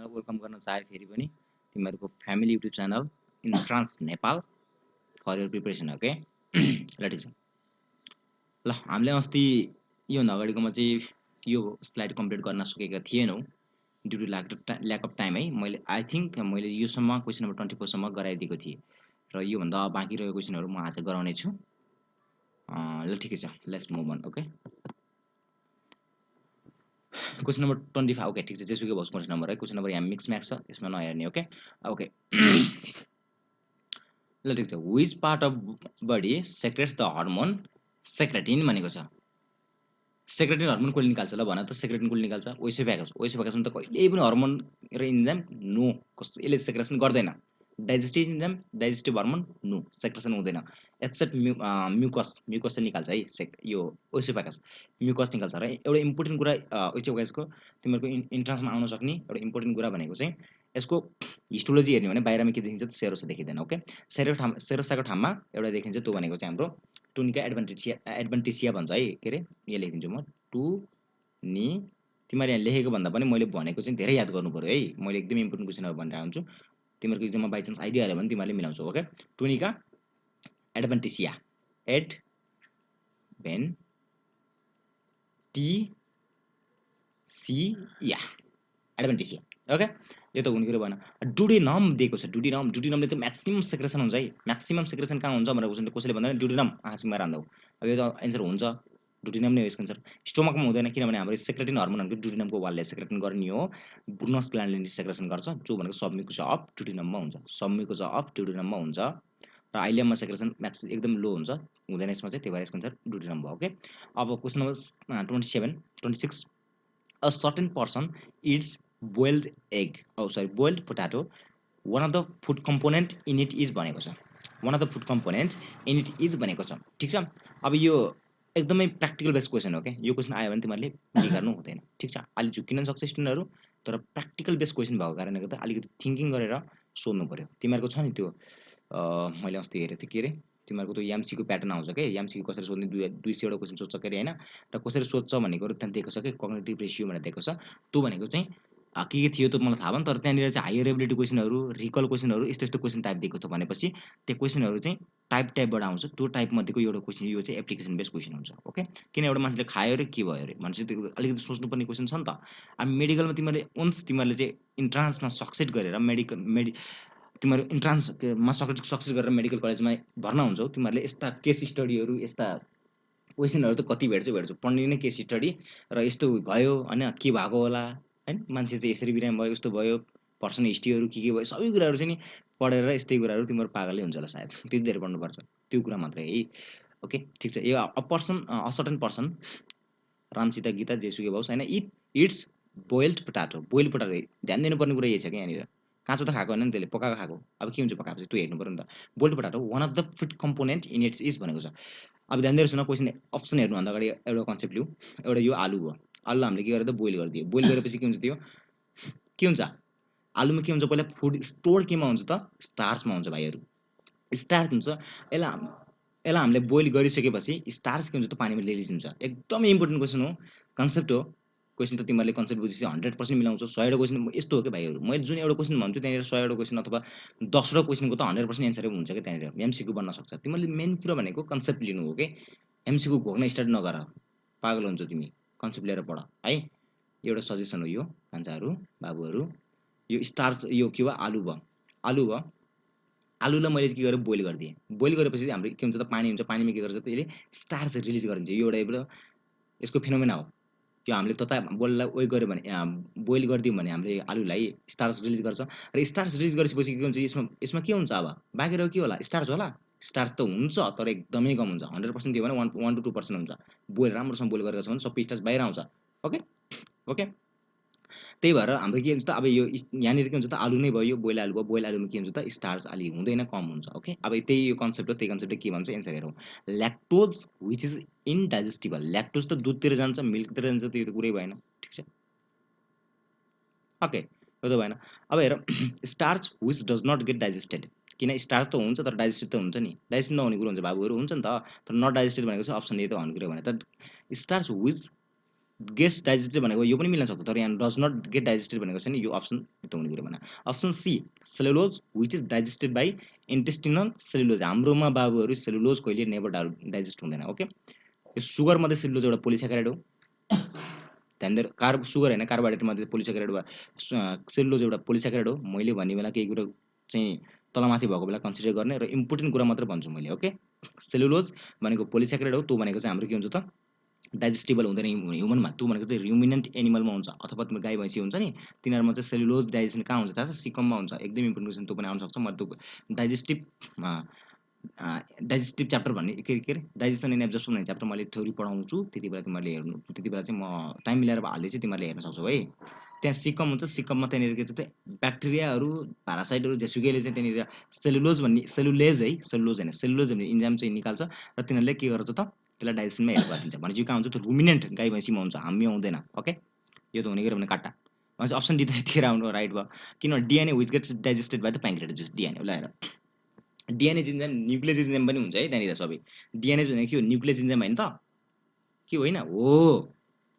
च्यानलमा वेलकम गर्न चाहे फेरि पनि तिमीहरूको family YouTube channel entrance Nepal for your preparation okay ल ठिक छ ल हामीले अस्ति योभन्दा अगाडिकोमा चाहिँ यो स्लाइड कम्प्लिट गर्न सकेका थिएनौँ due to lack of time है मैले आई थिङ्क मैले योसम्म क्वेसन नम्बर 24 सम्म गराइदिएको थिएँ र योभन्दा बाँकी रहेको क्वेसनहरू म आज गराउने छु ल ठिकै छ let's move on okay question number 25 okay ठिक छ जेसुकै होस् क्वेसन नम्बर है क्वेसन नम्बर यहाँ मिक्स म्याक्स छ यसमा नहेर्ने ओके ओके ल ठिक छ which part of body secretes the hormone secretin भनेको छ सेक्रेटिन हर्मोन कसले निकाल्छ ल भन त सेक्रेटिन कसले निकाल्छ ओइसोफेगसमा त कहिल्यै पनि हर्मोन र इन्जाइम नो कस्तो यसले सेक्रेसन गर्दैन digestive enzyme digestive hormone no secretion हुँदैन एक्सेप्ट म्युकस चाहिँ निकाल्छ है यो ओइसोफेगस म्युकस निकाल्छ र एउटा इम्पोर्टेन्ट कुरा ओइसोफेगसको तिमीहरूको इन्ट्रान्समा आउन सक्ने एउटा इम्पोर्टेन्ट कुरा भनेको चाहिँ यसको हिस्टोलोजी हेर्ने भने बाहिरमा के देखिन्छ सेरोसा देखिँदैन ओके सेरोसाको ठाउँमा एउटा देखिन्छ त्यो भनेको चाहिँ हाम्रो टुनिका एडभेन्टिसिया भन्छ है के अरे यहाँ लेखिदिन्छु म टु नि तिमीहरूले यहाँ लेखेको भन्दा पनि मैले भनेको चाहिँ धेरै याद गर्नु पऱ्यो है मैले एकदमै इम्पोर्टेन्ट क्वेसनहरू भनेर आउँछु तिमीहरूको इक्जाममा बाई चान्स आइदिइहाल्यो भने तिमीहरूले मिलाउँछौ ओके टुनिका एडभेन्टिसिया एडभेन्टिसिया ओके यो त हुने कुरो भएन डुडेनम दिएको छ डुडेनमले चाहिँ म्याक्सिमम सेक्रेसन हुन्छ है म्याक्सिमम सेक्रेसन कहाँ हुन्छ भनेर कसैले भन्दैन डुडेनम आँखामा राख्दा अब यो त एन्सर हुन्छ डुडेनम नै हो यसको एन्सर स्टोमकमा हुँदैन किनभने हाम्रो सेक्रेटिन हर्मोन भनेको डुडेनमको वालले सेक्रेटिन गर्ने हो बुर्नस ग्ल्यान्डले सेक्रेसन गर्छ जो भनेको सबमिकुस अफ डुडेनममा हुन्छ सबमिकुस अफ डुडेनममा हुन्छ र आइलियममा सेक्रेसन म्याक्स एकदम लो हुन्छ हुँदैन यसमा चाहिँ त्यही भएर यसको एन्सर डुडेनम भयो ओके अब question number 26 a certain person eats boiled egg boiled potato one of the food component in it is भनेको छ one of the food component in it is भनेको छ ठीक छ अब यो एकदमै प्र्याक्टिकल बेस्ड क्वेसन हो के यो क्वेसन आयो भने तिमीहरूले बिगार्नु हुँदैन ठीक छ अलि झुकिन सक्छ स्टुडेन्टहरू तर प्र्याक्टिकल बेस्ड क्वेसन भएको कारणले गर्दा अलिकति थिङ्किङ गरेर सोध्नु पर्यो तिमीहरूको छ नि त्यो मैले अस्ति हेरेको थिएँ के अरे तिमीहरूको त्यो यामसीको प्याटर्न आउँछ के यामसीको कसरी सोध्ने 200 क्वेसन सोध्छ के अरे हैन र कसरी सोध्छ भनेको त्यहाँ दिएको छ के कग्निटिभ रेसियो भनेर दिएको छ त्यो भनेको चाहिँ के थियो त्यो मलाई थाहा भएन तर त्यहाँनिर चाहिँ हायर एबिलिटी क्वेसनहरू रिकल क्वेसनहरू यस्तो यस्तो क्वेसन टाइप दिएको थियो भनेपछि त्यो क्वेसनहरू चाहिँ टाइपबाट आउँछ त्यो टाइप मध्येको एउटा क्वेसन यो चाहिँ एप्लिकेसन बेस्ड क्वेसन हुन्छ ओके किन एउटा मान्छेले खायो रे के भयो अरे भनेपछि त्यो अलिकति सोच्नुपर्ने क्वेसन छ नि त अब मेडिकलमा तिमीहरूले चाहिँ इन्ट्रान्समा सक्सेस गरेर तिमीहरू इन्ट्रान्समा सक्सेस गरेर मेडिकल कलेजमा भर्ना हुन्छौ तिमीहरूले यस्ता केस स्टडीहरू यस्ता क्वेसनहरू त कति भेट्छौ पढ्ने नै केस स्टडी र यस्तो भयो होइन के भएको होला होइन मान्छे चाहिँ यसरी बिरामी भयो यस्तो भयो पर्सन हिस्ट्रीहरू के भयो सबै कुराहरू चाहिँ नि पढेर यस्तै कुराहरू तिमीहरू पागलै हुन्छ होला सायद त्यति धेरै पढ्नुपर्छ त्यो कुरा मात्रै है ओके ठिक छ यो a certain person Ramsita Gita जेसुकै होस् होइन इट्स बोइल्ड पोटाटो ध्यान दिनुपर्ने कुरा यही छ कि यहाँनिर काँचो त खाएको होइन नि त्यसले पकाएको खाएको अब के हुन्छ पकाएपछि त्यो हेर्नु पऱ्यो नि त boiled potato one of the food component in its is भनेको छ अब ध्यान दिएर सुन क्वेसन अप्सन हेर्नुभन्दा अगाडि एउटा कन्सेप्ट लिऊ एउटा यो आलु भयो आलु हामीले के गरेर बोइल गरिदियो बोइल गरेपछि के हुन्छ त्यो के हुन्छ आलुमा के हुन्छ पहिला फुड स्टोर केमा हुन्छ त स्टार्चमा हुन्छ भाइहरू स्टार्च हुन्छ यसलाई हामीले बोइल गरिसकेपछि स्टार्च के हुन्छ त पानीमा रिलिज हुन्छ एकदमै इम्पोर्टेन्ट क्वेसन हो कन्सेप्ट हो क्वेसन त तिमीहरूले कन्सेप्ट बुझेपछि 100% मिलाउँछौ 100वटा क्वेसन यस्तो हो कि भाइहरू मैले जुन एउटा क्वेसन भन्छु त्यहाँनिर 100वटा क्वेसन अथवा 10वटा क्वेसनको त 100% एन्सरै हुन्छ कि त्यहाँनिर एमसीक्यू बन्न सक्छ तिमीहरूले मेन कुरा भनेको कन्सेप्ट लिनु हो कि एमसीक्यू घोक्न स्टार्ट नगर पागल हुन्छ तिमी कन्सेप्ट लिएर पढ है एउटा सजेसन हो यो कान्छाहरू बाबुहरू यो स्टार्च यो के भयो आलु भयो आलुलाई मैले के गरेँ बोइल गरिदिएँ बोइल गरेपछि हाम्रो के हुन्छ त पानी हुन्छ पानीमा के गर्छ त यसले स्टार्च रिलिज गरिन्छ यो एउटा यसको फिनोमेना हो त्यो हामीले तता बोइललाई उयो गऱ्यो भने बोइल गरिदियौँ भने हामीले आलुलाई स्टार्च रिलिज गर्छ र स्टार्च रिलिज गरेपछि के हुन्छ यसमा के हुन्छ अब बाँकी रह्यो के होला स्टार्च होला स्टार्च त हुन्छ तर एकदमै कम हुन्छ 100% दियो भने 1 to 2% हुन्छ बोइल राम्रोसँग बोइल गरेको छ भने सबै स्टार्च बाहिर आउँछ ओके त्यही भएर हाम्रो के हुन्छ त अब यो यहाँनिर के हुन्छ त आलु नै भयो बोइल आलु भयो बोइल आलुमा के हुन्छ त स्टार्च अलि हुँदैन कम हुन्छ ओके अब त्यही यो कन्सेप्ट हो त्यही कन्सेप्टले के भन्छ एन्सर हेरौँ lactose which is indigestible lactose त दुधतिर जान्छ मिल्कतिर जान्छ त्यो कुरै भएन ठिक छ ओके त्यो त भएन अब हेर starch which does not get digested किन स्टार्च त हुन्छ तर डाइजेस्टेड त हुन्छ नि डाइजेस्ट नहुने कुरो हुन्छ बाबुहरू हुन्छ नि त तर नट डाइजेस्टेड भनेको चाहिँ अप्सन ए त भन्नु कुरो भने त स्टार्च विच गेट्स डाइजेस्टेड भनेको यो पनि मिल्न सक्छ, तर यहाँ डज नट गेट डाइजेस्टेड भनेको छ नि, यो अप्सन त्यो हुने कुरो भने। Option C cellulose which is digested by intestinal cellulose. हाम्रोमा बाबुहरू सेलुलोज कहिले नेभर डाइजेस्ट हुँदैन। ओके, यो सुगर मध्ये सेलुलोज एउटा पोलिसेकेराइड हो, ध्यान दिएर। सुगर होइन, कार्बोहाइड्रेट मध्ये पोलिसेकेराइड वा सेलुलोज एउटा पोलिसेकेराइड हो। मैले भन्ने बेला केही कुरो चाहिँ तलमाथि भएको बेला कन्सिडर गर्ने र इम्पोर्टेन्ट कुरा मात्र भन्छु मैले। ओके, सेलुलोज भनेको पोलिसेकेराइड हो, त्यो भनेको चाहिँ हाम्रो के हुन्छ त डाइजेस्टेबल हुँदैन ह्युमनमा, त्यो भनेको चाहिँ रुमिनेन्ट एनिमलमा हुन्छ अथवा तिम्रो गाई भैँसी हुन्छ नि तिनीहरूमा चाहिँ सेलुलोज डाइजेसन कहाँ हुन्छ थाहा छ, सिकममा हुन्छ। एकदम इम्पोर्टेन्ट क्वेसन त्यो पनि आउन सक्छ। म त्यो डाइजेस्टिभ डाइजेस्टिभ च्याप्टर भन्ने के अरे डाइजेसन एन्ड एब्जर्प्सन भन्ने च्याप्टर मैले थ्योरी पढाउँछु, त्यति बेला तिमीहरूले हेर्नु, त्यति बेला चाहिँ म टाइम मिलाएर हाल्दै चाहिँ तिमीहरूले हेर्न सक्छौ है। त्यहाँ सिकम हुन्छ, सिकममा त्यहाँनिर के छ त ब्याक्टेरियाहरू प्यारासाइटहरू जेसुकैले चाहिँ त्यहाँनिर सेलुलोज भन्ने सेलुलेज है, सेलुलोज होइन सेलुलोज भन्ने इन्जाइम चाहिँ निकाल्छ र तिनीहरूले के गर्छ त त्यसलाई डाइजेसनमा हेल्प गरिदिन्छ। भनेपछि कहाँ हुन्छ, त्यो रुमिनेन्ट गाई भैँसीमा हुन्छ, हामी आउँदैन। ओके, यो त हुने गऱ्यो भने काट्टा। भनेपछि अप्सन डी त यतिखेर आउनु राइट भयो, किनभने DNA which gets digested by the pancreatic juice, DNA ल हेर। डिएनए इन्जाइम न्युक्लियस इन्जाइम पनि हुन्छ है त्यहाँनिर सबै। डिएनए भनेको के हो, न्युक्लियस इन्जाइम होइन त, के होइन हो,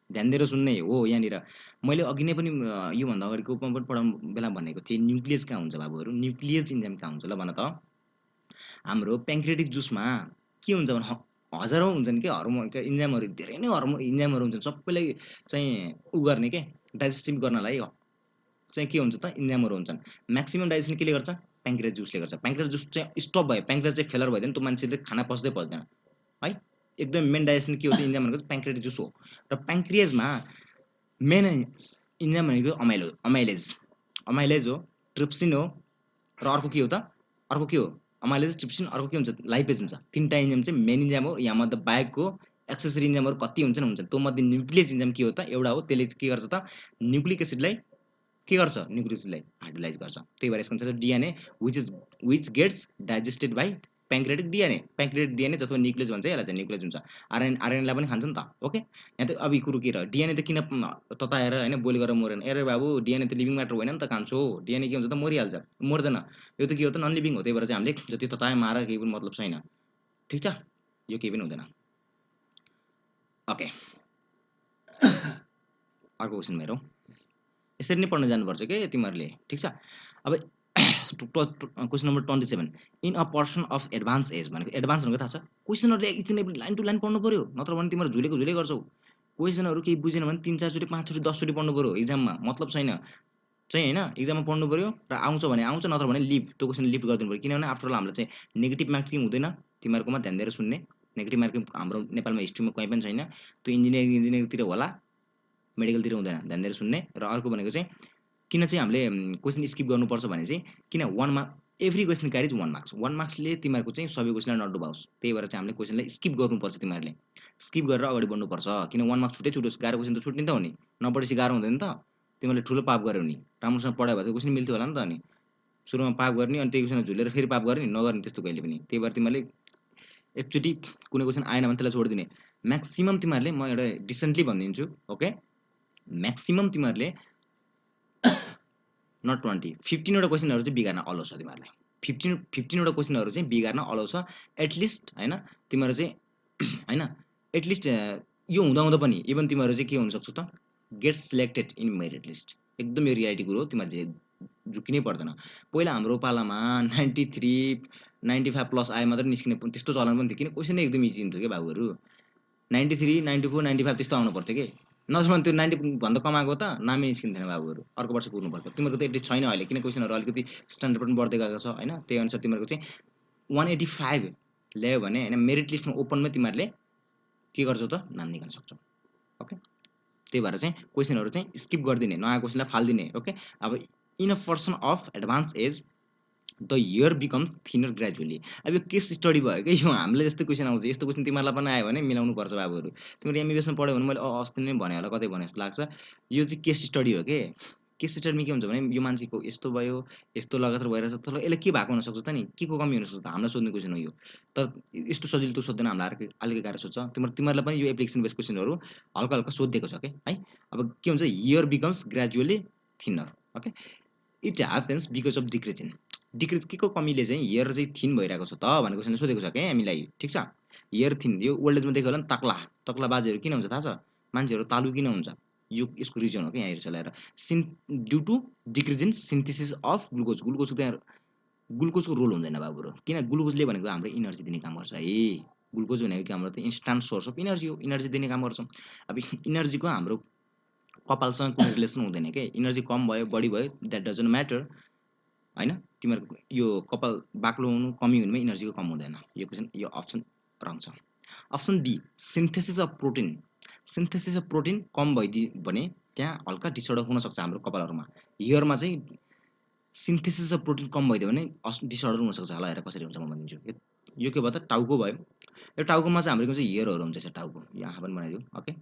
ध्यान दिएर सुन्ने हो। यहाँनिर मैले अघि नै पनि योभन्दा अगाडिको उपमा पनि पढाउनु बेला भनेको थिएँ, न्युक्लियस कहाँ हुन्छ बाबुहरू, न्युक्लियस इन्जाइम कहाँ हुन्छ ल भन त। हाम्रो प्याङ्क्रियाटिक जुसमा के हुन्छ भने हजारौँ हुन्छन् के हर्मोनका इन्जाइमहरू, धेरै नै इन्जाइमहरू हुन्छन्, सबैलाई चाहिँ उ गर्ने के डाइजेस्टिभ गर्नलाई चाहिँ के हुन्छ त इन्जाइमहरू हुन्छन्। म्याक्सिमम डाइजेसन केले गर्छ, प्याङ्क्रियास जुसले गर्छ। प्याङ्क्रियास जुस चाहिँ स्टप भयो, प्याङ्क्रियास चाहिँ फेलर भइदियो त्यो मान्छेले खाना पच्दै पच्दैन है। एकदम मेन डाइजेसन के हो त इन्जाइम भनेको प्याङ्क्रियाटिक जुस हो। र प्याङ्क्रियासमा मेन इन्जाइम भनेको अमाइलेज हो, ट्रिप्सिन हो, र अर्को के हो त, अर्को के हो, अमाइलेज, ट्रिप्सिन, अर्को के हुन्छ लाइपेज हुन्छ। तिनवटा इन्जाइम चाहिँ मेन इन्जाइम हो। यहाँ मध्ये बाहेकको एक्सेसरी इन्जाइमहरू कति हुन्छ त्यो मध्ये न्युक्लियस इन्जाइम के हो त एउटा हो, त्यसले के गर्छ त न्युक्लिक एसिडलाई के गर्छ, न्युक्लियस एसिडलाई हाइड्रोलाइज गर्छ। त्यही भएर यसको answer DNA which gets digested by pancreatic DNA. Pancreatic DNA जस्तो न्युक्लियस भन्छ यसलाई चाहिँ न्युक्लियस हुन्छ। आरएनएलाई पनि खान्छ नि त। ओके, यहाँ त अब कुरो के र डिएनए त किन तताएर होइन बोइल गरेर मरेन, अरे बाबु डिएनए त लिभिङ म्याटर होइन नि त कान्छो, डिएनए के हुन्छ त मरिहाल्छ, मर्दैन। यो त के हो त नन लिभिङ हो, त्यही भएर चाहिँ हामीले जति तताए मार केही पनि मतलब छैन, ठिक छ, यो केही पनि हुँदैन। ओके, अर्को क्वेसन मेरो यसरी नै पढ्न जानुपर्छ के तिमीहरूले, ठिक छ। अब question number 27, in a person of advance age भनेको एडभान्स भनेको थाहा छ, क्वेसनहरूले each and every line to line पढ्नु पऱ्यो, नत्र भने तिमीहरू झुलेको गर्छौ। क्वेसनहरू केही बुझेन भने 3-4 चोटि 5 चोटि 10 चोटि पढ्नु पऱ्यो इक्जाममा, मतलब छैन चाहिँ होइन, इक्जाममा पढ्नु पऱ्यो र आउँछ भने आउँछ, नत्र भने लिभ, त्यो क्वेसन लिभ गरिदिनु पऱ्यो। किनभने आफ्टर अल हामीलाई चाहिँ नेगेटिभ मार्किङ हुँदैन, तिमीहरूकोमा ध्यान दिएर सुन्ने। नेगेटिभ मार्किङ हाम्रो नेपालमा हिस्ट्रीमा कहीँ पनि छैन, त्यो इन्जिनियरिङतिर होला, मेडिकलतिर हुँदैन, ध्यान दिएर सुन्ने। र अर्को भनेको चाहिँ किन चाहिँ हामीले क्वेसन स्किप गर्नुपर्छ भने चाहिँ किन 1 मार्क एभ्री क्वेसन क्यारिज 1 मार्क्स, 1 मार्क्सले तिमीहरूको चाहिँ सबै क्वेसनलाई नडुबाओस्, त्यही भएर चाहिँ हामीले क्वेसनलाई स्किप गर्नुपर्छ। तिमीहरूले स्किप गरेर अगाडि बढ्नुपर्छ, किन 1 मार्क्स छुटोस्, गाह्रो क्वेसन त छुट्ने त हो नि, नपढेपछि गाह्रो हुँदैन त। तिमीहरूले ठुलो पाप गर्यो नि, राम्रोसँग पढायो भने क्वेसन मिल्थ्यो होला नि त। अनि सुरुमा पाप गर्ने अनि त्यही क्वेसन झुलेर फेरि पाप गर्ने, नगर्ने त्यस्तो कहिले पनि। त्यही भएर तिमीहरूले एकचोटि कुनै क्वेसन आएन भने त्यसलाई छोडिदिने। म्याक्सिमम तिमीहरूले म एउटा डिसेन्टली भनिदिन्छु, ओके, म्याक्सिमम तिमीहरूले नट 20, 15वटा क्वेसनहरू चाहिँ बिगार्न अलाउ छ तिमीहरूलाई। 15वटा क्वेसनहरू चाहिँ बिगार्न अलाउ छ एटलिस्ट होइन। तिमीहरू चाहिँ होइन एटलिस्ट यो हुँदा पनि इभन तिमीहरू चाहिँ के हुनसक्छौ त get selected in merit list. एकदम यो रियालिटी कुरो हो, तिमीहरू चाहिँ झुक्किनै पर्दैन। पहिला हाम्रो पालामा 93 95 प्लस आए मात्रै निस्किने त्यस्तो चलन पनि थियो, किन क्वेसनै एकदम इजी हुन्थ्यो कि बाबुहरू। 93 94 95 त्यस्तो आउनु पर्थ्यो कि, नत्र भने त्यो 90 भन्दा कम आएको त नामै निस्किन्थेन बाबुहरू, अर्को वर्ष पुग्नु पर्थ्यो। तिमीहरूको त एटलिस्ट छैन अहिले, किन क्वेसनहरू अलिकति स्ट्यान्डर्ड पनि बढ्दै गएको छ होइन, त्यही अनुसार तिमीहरूको चाहिँ 185 ल्यायो भने होइन मेरिट लिस्टमा ओपनमै तिमीहरूले के गर्छौ त नाम निकाल्न सक्छौ। ओके, त्यही भएर चाहिँ क्वेसनहरू चाहिँ स्किप गरिदिने, नयाँ क्वेसनलाई फालिदिने। ओके, अब in a person of advance age the ear becomes thinner gradually. अब यो केस स्टडी भयो कि, यो हामीले जस्तै क्वेसन आउँछ, यस्तो क्वेसन तिमीहरूलाई पनि आयो भने मिलाउनु पर्छ बाबुहरू। तिमीहरू एमबिबिएसमा पढ्यो भने मैले अस्ति नै भने होला, कतै भने जस्तो लाग्छ, यो चाहिँ केस स्टडी हो कि। केस स्टडीमा के हुन्छ भने यो मान्छेको यस्तो भयो, यस्तो लगातार भइरहेछ, तर यसले के भएको हुनसक्छ त नि, के को कमी हुनसक्छ त हामीलाई सोध्ने क्वेसन हो यो। तर यस्तो सजिलो त सोध्दैन, हामीलाई अलिकति गाह्रो सोध्छ। तिमीहरूलाई पनि यो एप्लिकेसन बेस्ड क्वेसनहरू हल्का हल्का सोधिदिएको छ कि है। अब के हुन्छ, year becomes gradually thinner. Okay, it happens because of decrease के को कमीले चाहिँ हेयर चाहिँ थिन भइरहेको छ त भनेको क्वेसन सोधेको छ क्या हामीलाई, ठिक छ। हेयर थिन यो ओल्ड एजमा देख्यो होला नि, तक्ला बाजेहरू किन हुन्छ थाहा छ, मान्छेहरू तालु किन हुन्छ यो यसको रिजन हो कि यहाँ हेर्छ ल्याएर due to decrease in synthesis of glucose ग्लुकोजको त्यहाँ ग्लुकोजको रोल हुँदैन बाबुहरू किन ग्लुकोजले भनेको हाम्रो इनर्जी दिने काम गर्छ है ग्लुकोज भनेको के हाम्रो त इन्स्टान्ट सोर्स अफ इनर्जी हो इनर्जी दिने काम गर्छ अब इनर्जीको हाम्रो कपालसँग कुनै रिलेसन हुँदैन के इनर्जी कम भयो बढी भयो द्याट डजन्ट म्याटर होइन तिमीहरूको यो कपाल बाक्लो हुनु कमी हुनुमा इनर्जीको कम हुँदैन यो क्वेसन यो अप्सन रङ छ option B synthesis of protein synthesis of protein कम भइदियो भने त्यहाँ हल्का डिसअर्डर हुनसक्छ हाम्रो कपालहरूमा हियरमा चाहिँ सिन्थेसिस अफ प्रोटिन कम भइदियो भने डिसअर्डर हुनसक्छ होला हेर कसरी हुन्छ म भनिदिन्छु यो के भयो त टाउको भयो यो टाउकोमा चाहिँ हाम्रो के भन्छ हियरहरू हुन्छ यसो टाउको यहाँ पनि बनाइदिउँ ओके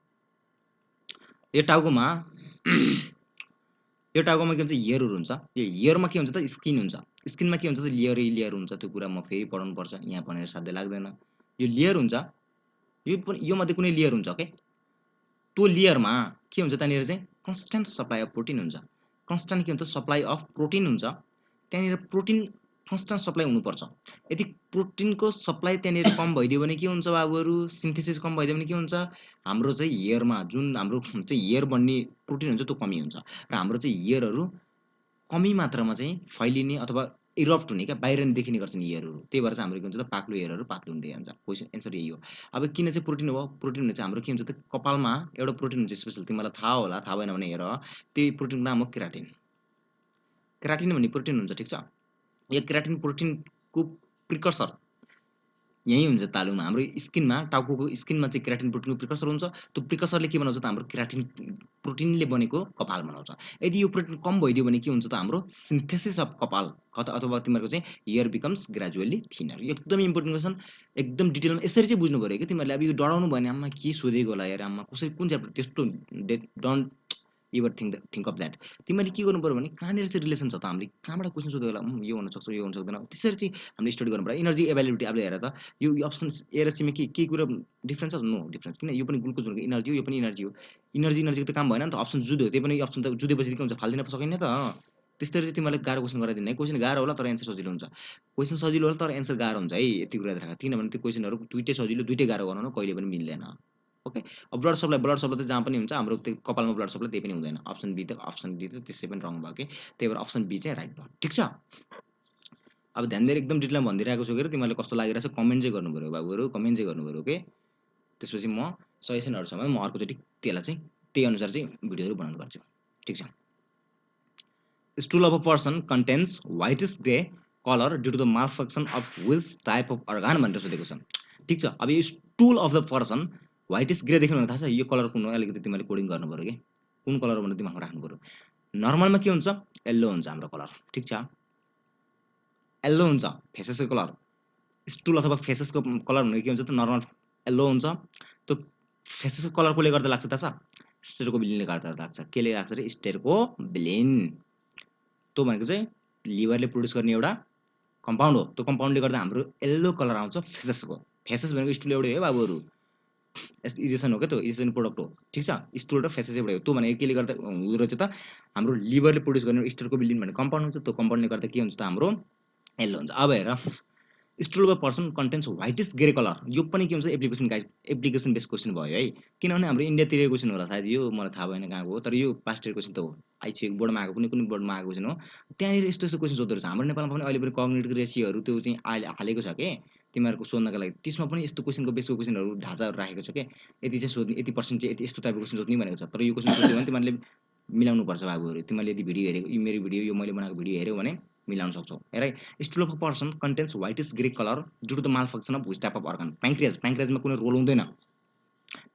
यो टाउकोमा यो टाउकोमा के भन्छ हियरहरू हुन्छ यो हियरमा के हुन्छ त स्किन हुन्छ स्किनमा के हुन्छ त लेयर हुन्छ त्यो कुरा म फेरि पढाउनु पर्छ यहाँ भनेर साध्य लाग्दैन यो लेयर हुन्छ यो मध्ये कुनै लेयर हुन्छ ओके त्यो लेयरमा के हुन्छ त्यहाँनिर चाहिँ कन्स्ट्यान्ट सप्लाई अफ प्रोटिन हुन्छ कन्स्ट्यान्ट के हुन्छ सप्लाई अफ प्रोटिन हुन्छ त्यहाँनिर प्रोटिन कन्स्ट्यान्ट सप्लाई हुनुपर्छ यदि प्रोटिनको सप्लाई त्यहाँनिर कम भइदियो भने के हुन्छ बाबुहरू सिन्थेसिस कम भइदियो भने के हुन्छ हाम्रो चाहिँ हियरमा जुन हाम्रो चाहिँ हियर बन्ने प्रोटिन हुन्छ त्यो कमी हुन्छ र हाम्रो चाहिँ हियरहरू कमी मात्रामा चाहिँ फैलिने अथवा इरप्ट हुने क्या बाहिर देखिने गर्छन् हियरहरू त्यही भएर चाहिँ हाम्रो के हुन्छ त पाक्लो हियरहरू पातलो हुँदै जान्छ क्वेसन एन्सर यही हो अब किन चाहिँ प्रोटिन हो प्रोटिन भने चाहिँ हाम्रो के हुन्छ त कपालमा एउटा प्रोटिन हुन्छ स्पेसल तिमीलाई थाहा होला थाहा भएन भने हेर त्यही प्रोटिनको नाम हो केराटिन केराटिन भन्ने प्रोटिन हुन्छ ठिक छ यो केराटिन प्रोटिनको प्रिकर्सर यही हुन्छ तालुमा हाम्रो स्किनमा टाउको स्किनमा चाहिँ केराटिन प्रोटिनको प्रिकर्सर हुन्छ त्यो प्रिकर्सरले के बनाउँछ त हाम्रो केराटिन प्रोटिनले बनेको कपाल बनाउँछ यदि यो प्रोटिन कम भइदियो भने के हुन्छ त हाम्रो सिन्थेसिस अफ कपाल अथवा तिमीहरूको चाहिँ हियर बिकम्स ग्रेजुअली थिनर यो एकदम इम्पोर्टेन्ट क्वेसन एकदम डिटेलमा यसरी चाहिँ बुझ्नु पऱ्यो कि तिमीहरूले अब यो डराउनु भयो भने आम्मा के सोधेको होला यार आम्मा कसरी कुन च्याप्टर त्यस्तो don't ever think of that तिमीले के गर्नु पऱ्यो भने कहाँनिर चाहिँ रिलेसन छ त हामीले कहाँबाट क्वेसन सोधेको होला यो हुनसक्छ यो हुन सक्दैन त्यसरी चाहिँ हामीले स्टडी गर्नु पर्यो इनर्जी एभाइलेबिलिटी अब हेर त यो अप्सन ए र सीमा के कुरा डिफ्रेन्स छ नो डिफ्रेन्स किन यो पनि ग्लुकोज भनेको इनर्जी हो यो पनि इनर्जी हो इनर्जीको त काम भएन नि त अप्सन जुद्यो त्यही पनि अप्सन त जुधेपछि के हुन्छ फाल्दिन सकिने त त्यस्तरी चाहिँ तिमीलाई गाह्रो क्वेसन गराइदिने है क्वेसन गाह्रो होला तर एन्सर सजिलो हुन्छ क्वेसन सजिलो होला तर एन्सर गाह्रो हुन्छ है यति कुरा राख किनभने त्यो क्वेसनहरू दुइटै सजिलो दुइटै गाह्रो गराउनु कहिले पनि मिल्दैन ओके अब ब्लड सप्लाई त जहाँ पनि हुन्छ हाम्रो त्यो कपालमा ब्लड सप्लाई त्यही पनि हुँदैन अप्सन डी त त्यसै पनि रङ भयो कि त्यही भएर अप्सन बी चाहिँ राइट भयो ठिक छ अब ध्यान दिएर एकदम डिटेलमा भनिदिरहेको छु कि तिमीहरूले कस्तो लागिरहेको छ कमेन्ट चाहिँ गर्नु पऱ्यो बाबुहरू कमेन्ट चाहिँ गर्नु पऱ्यो ओके त्यसपछि म सजेसनहरूसँग म अर्कोचोटि त्यसलाई चाहिँ त्यही अनुसार चाहिँ भिडियोहरू बनाउनु पर्छ ठिक छ stool of a person contains whitish grey colour due to the malfunction of which type of organ भनेर सोधेको छ ठिक छ अब यो stool of the person whitish grey देख्नु भने थाहा छ यो कलर कुन हो अलिकति तिमीले कोडिङ गर्नु पऱ्यो कि कुन कलर भनेर दिमागमा राख्नु पऱ्यो नर्मलमा के हुन्छ येल्लो हुन्छ हाम्रो कलर ठिक छ येल्लो हुन्छ फेसेसको कलर स्टुल अथवा फेसेसको कलर भनेको के हुन्छ त नर्मल येल्लो हुन्छ त्यो फेसेसको कलर कसले गर्दा लाग्छ थाहा छ स्टेरोकोबिलिनले गर्दा लाग्छ केले लाग्छ रे स्टेरोकोबिलिन त्यो भनेको चाहिँ लिभरले प्रड्युस गर्ने एउटा कम्पाउन्ड हो त्यो कम्पाउन्डले गर्दा हाम्रो येल्लो कलर आउँछ फेसेसको फेसेस भनेको स्टुल एउटै हो बाबुहरू इजेसन हो क्या त्यो इजेसन प्रोडक्ट हो ठिक छ स्टुल र फेसेस एउटै हो त्यो भनेको केले गर्दा हुँदो रहेछ त हाम्रो लिभरले प्रड्युस गर्ने स्टेरोकोबिलिन भन्ने कम्पाउन्ड हुन्छ त्यो कम्पाउन्डले गर्दा के हुन्छ त हाम्रो येल्लो हुन्छ अब हेर stool of person contains whitish grey colour यो पनि के हुन्छ एप्लिकेसन बेस्ड क्वेसन भयो है किनभने हाम्रो इन्डियातिर क्वेसन होला सायद यो मलाई थाहा भएन कहाँको हो तर यो पास्ट इयर क्वेसन त हो आइसिएको बोर्डमा आएको कुनै कुनै बोर्डमा आएको क्वेसन हो त्यहाँनिर यस्तो यस्तो क्वेसन सोध्दो रहेछ हाम्रो नेपालमा पनि अहिले पनि कग्निटिभ रेसियोहरू त्यो चाहिँ हालेको छ के तिमीहरूको सोध्नका लागि त्यसमा पनि यस्तो क्वेसनको बेसको क्वेसनहरू ढाँचाहरू राखेको छ के यति चाहिँ सोध्ने यति पर्सेन्ट चाहिँ यति यस्तो टाइपको क्वेसन सोध्ने भनेको छ तर यो क्वेसन सोध्यो भने तिमीहरूले मिलाउनुपर्छ बाबुहरू तिमीहरूले यदि भिडियो हेरेको यो मेरो भिडियो यो मैले बनाएको भिडियो हेऱ्यौ भने मिलाउन सक्छौ हेर stool of a person contains whitish grey colour due to the malfunction of which type of organ प्याङ्क्रियाजमा कुनै रोल हुँदैन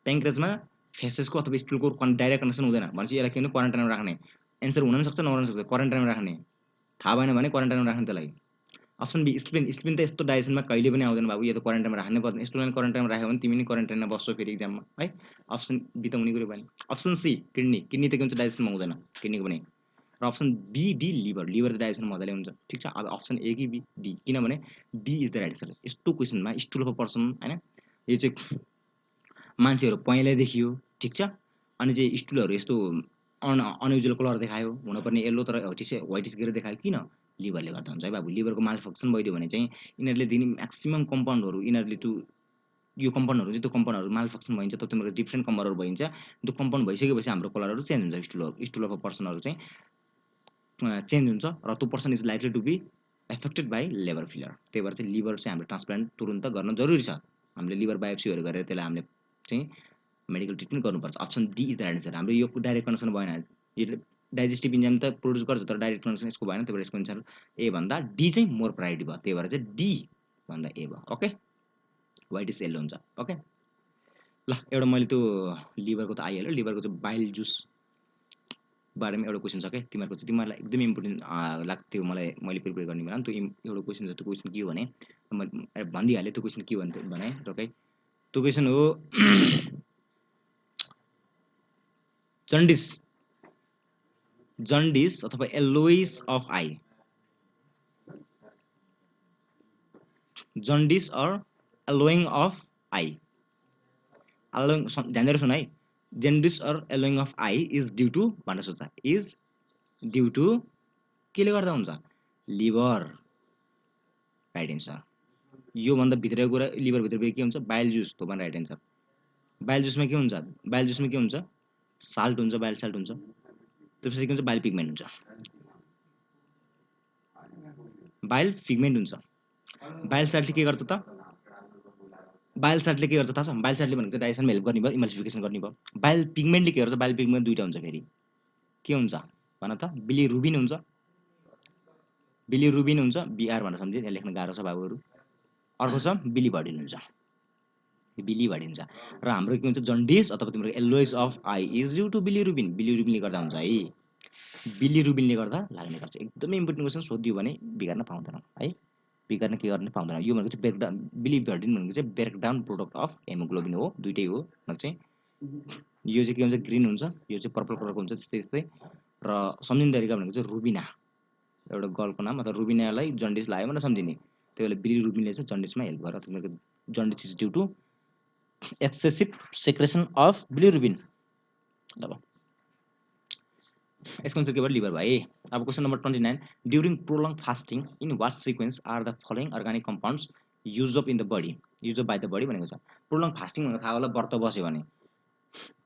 प्याङ्क्रियाजमा फेसेसको अथवा स्टुलको डाइरेक्ट कनेक्सन हुँदैन भनेपछि यसलाई के भने क्वारेन्टाइनमा राख्ने एन्सर हुन सक्छ नहुन सक्छ क्वारेन्टाइनमा राख्ने थाहा भएन भने क्वारेन्टाइनमा राख्ने त्यसलाई अप्सन बी स्पिन त यस्तो डाइजेसनमा कहिले पनि आउँदैन बाबु यो त क्वारेन्टाइनमा राख्नै पर्दैन स्टुडेन्ट क्वारेन्टाइनमा राख्यो भने तिमी नि क्वारेन्टाइनमा बस्छौ फेरि इक्जाममा है अप्सन बी त हुने कुरो भएन अप्सन सी किडनी त के हुन्छ डाइजेसनमा हुँदैन किडनीको पनि र अप्सन बी डी लिभर त डाइजेसन मजाले हुन्छ ठिक छ अब अप्सन ए कि बी डी किनभने D is the right answer यस्तो क्वेसनमा स्टुल अफ अ पर्सन होइन यो चाहिँ मान्छेहरू पहेँलै देखियो ठिक छ अनि चाहिँ स्टुलहरू यस्तो अनयुजुअल कलर देखायो हुनुपर्ने येल्लो तर व्हाइटिस ग्रे देखायो किन लिभरले गर्दा हुन्छ है बाबु लिभरको मालफंक्सन भइदियो भने चाहिँ यिनीहरूले दिने म्याक्सिमम कम्पाउन्डहरू यिनीहरूले त्यो यो कम्पाउन्डहरु चाहिँ त्यो कम्पाउन्डहरु माल फंक्सन भइन्छ त तिम्रो डिफरेन्ट कम्पाउन्डहरु भइन्छ त्यो कम्पाउन्ड भइसकेपछि हाम्रो कलरहरु चेन्ज हुन्छ स्टुल अफ अ पर्सनहरु चाहिँ चेन्ज हुन्छ र त्यो person is likely to be affected by liver failure त्यही भएर चाहिँ लिभर चाहिँ हामीले ट्रान्सप्लान्ट तुरुन्त गर्न जरुरी छ हामीले लिभर बायोप्सीहरु गरेर त्यसलाई हामीले चाहिँ मेडिकल ट्रिटमेन्ट गर्नुपर्छ option D is the right answer हाम्रो यो डाइरेक्ट कनेक्सन भएन यो डाइजेस्टिभ इन्जाइम त प्रोड्युस गर्छ तर डाइरेक्ट कनेक्सन यसको भएन त्यही भएर यसको आन्सर ए भन्दा डी चाहिँ मोर प्रायोरिटी भयो त्यही भएर चाहिँ डी भन्दा ए भयो ओके व्हाइट इज येलो हुन्छ ओके ल एउटा मैले त्यो लिभरको त आइहाल्यो लिभरको चाहिँ बाइल जुस बारेमा एउटा क्वेशन छ के तिमीहरुको चाहिँ तिमीहरुलाई एकदमै इम्पोर्टेन्ट लाग्थ्यो मलाई मैले प्रिपेयर गर्ने बेला त्यो एउटा क्वेशन छ त्यो क्वेशन के हो भने मैले भनिदिहालेँ त्यो क्वेशन के भने र त्यो क्वेशन हो जन्डिस अथवा yellowish of I jaundice or yellowing of I येलोइङ ध्यान दिएर सुन है jaundice or yellowing of eye is due to भनेर सोच इज ड्यू टु केले गर्दा हुन्छ लिभर राइट आन्सर यो भन्दा भित्रको कुरा लिभर भित्र के हुन्छ बाइल जुस तो भने राइट आन्सर बाइल जुसमा के हुन्छ साल्ट हुन्छ बाइल साल्ट हुन्छ त्यसपछि के हुन्छ बाइल पिगमेन्ट हुन्छ बाइल पिगमेन्ट हुन्छ बाइल साल्टले के गर्छ त बाइल साल्टले के गर्छ थाहा छ बाइल साल्टले भनेको चाहिँ डाइजेसनमा हेल्प गर्ने भयो इमल्सिफिकेसन गर्ने भयो बाइल पिगमेन्टले के गर्छ बाइल पिगमेन्ट दुईटा हुन्छ फेरि के हुन्छ भन त बिलिरुबिन हुन्छ बिआर भनेर सम्झे यहाँ लेख्न गाह्रो छ बाबुहरु अर्को छ बिलिभर्डिन हुन्छ हुन्छ र हाम्रो के हुन्छ जन्डिस अथवा तिम्रो yellowish of eye is due to बिलिरुबिनले गर्दा हुन्छ है बिलिरुबिनले गर्दा लाग्ने गर्छ एकदमै इम्पोर्टेन्ट क्वेशन सोधियो भने बिगार्न पाउँदैन है बिगार्न के गर्ने पाउँदैन यो भनेको चाहिँ ब्रेकडाउन बिलिभर्डिन भनेको चाहिँ ब्रेकडाउन प्रोडक्ट अफ हेमोग्लोबिन हो दुईटै हो चाहिँ यो चाहिँ के हुन्छ ग्रीन हुन्छ यो चाहिँ पर्पल कलरको हुन्छ त्यस्तै र सम्झिने तरिका भनेको चाहिँ रुबिना एउटा गर्लको नाम अथवा रुबिनालाई जन्डिस लाग्यो भनेर सम्झिने त्यही भएर बिलिरुबिनले चाहिँ जन्डिसमा हेल्प गर्छ तिमीहरुको jaundice is due to excessive secretion of bilirubin ल यसको आन्सर के भयो लिभर भाइ अब question number 29 during prolong fasting in what sequence are the following organic compounds use up in the body use up by the body भनेको छ prolong fasting भनेको थाहा होला व्रत बस्यो भने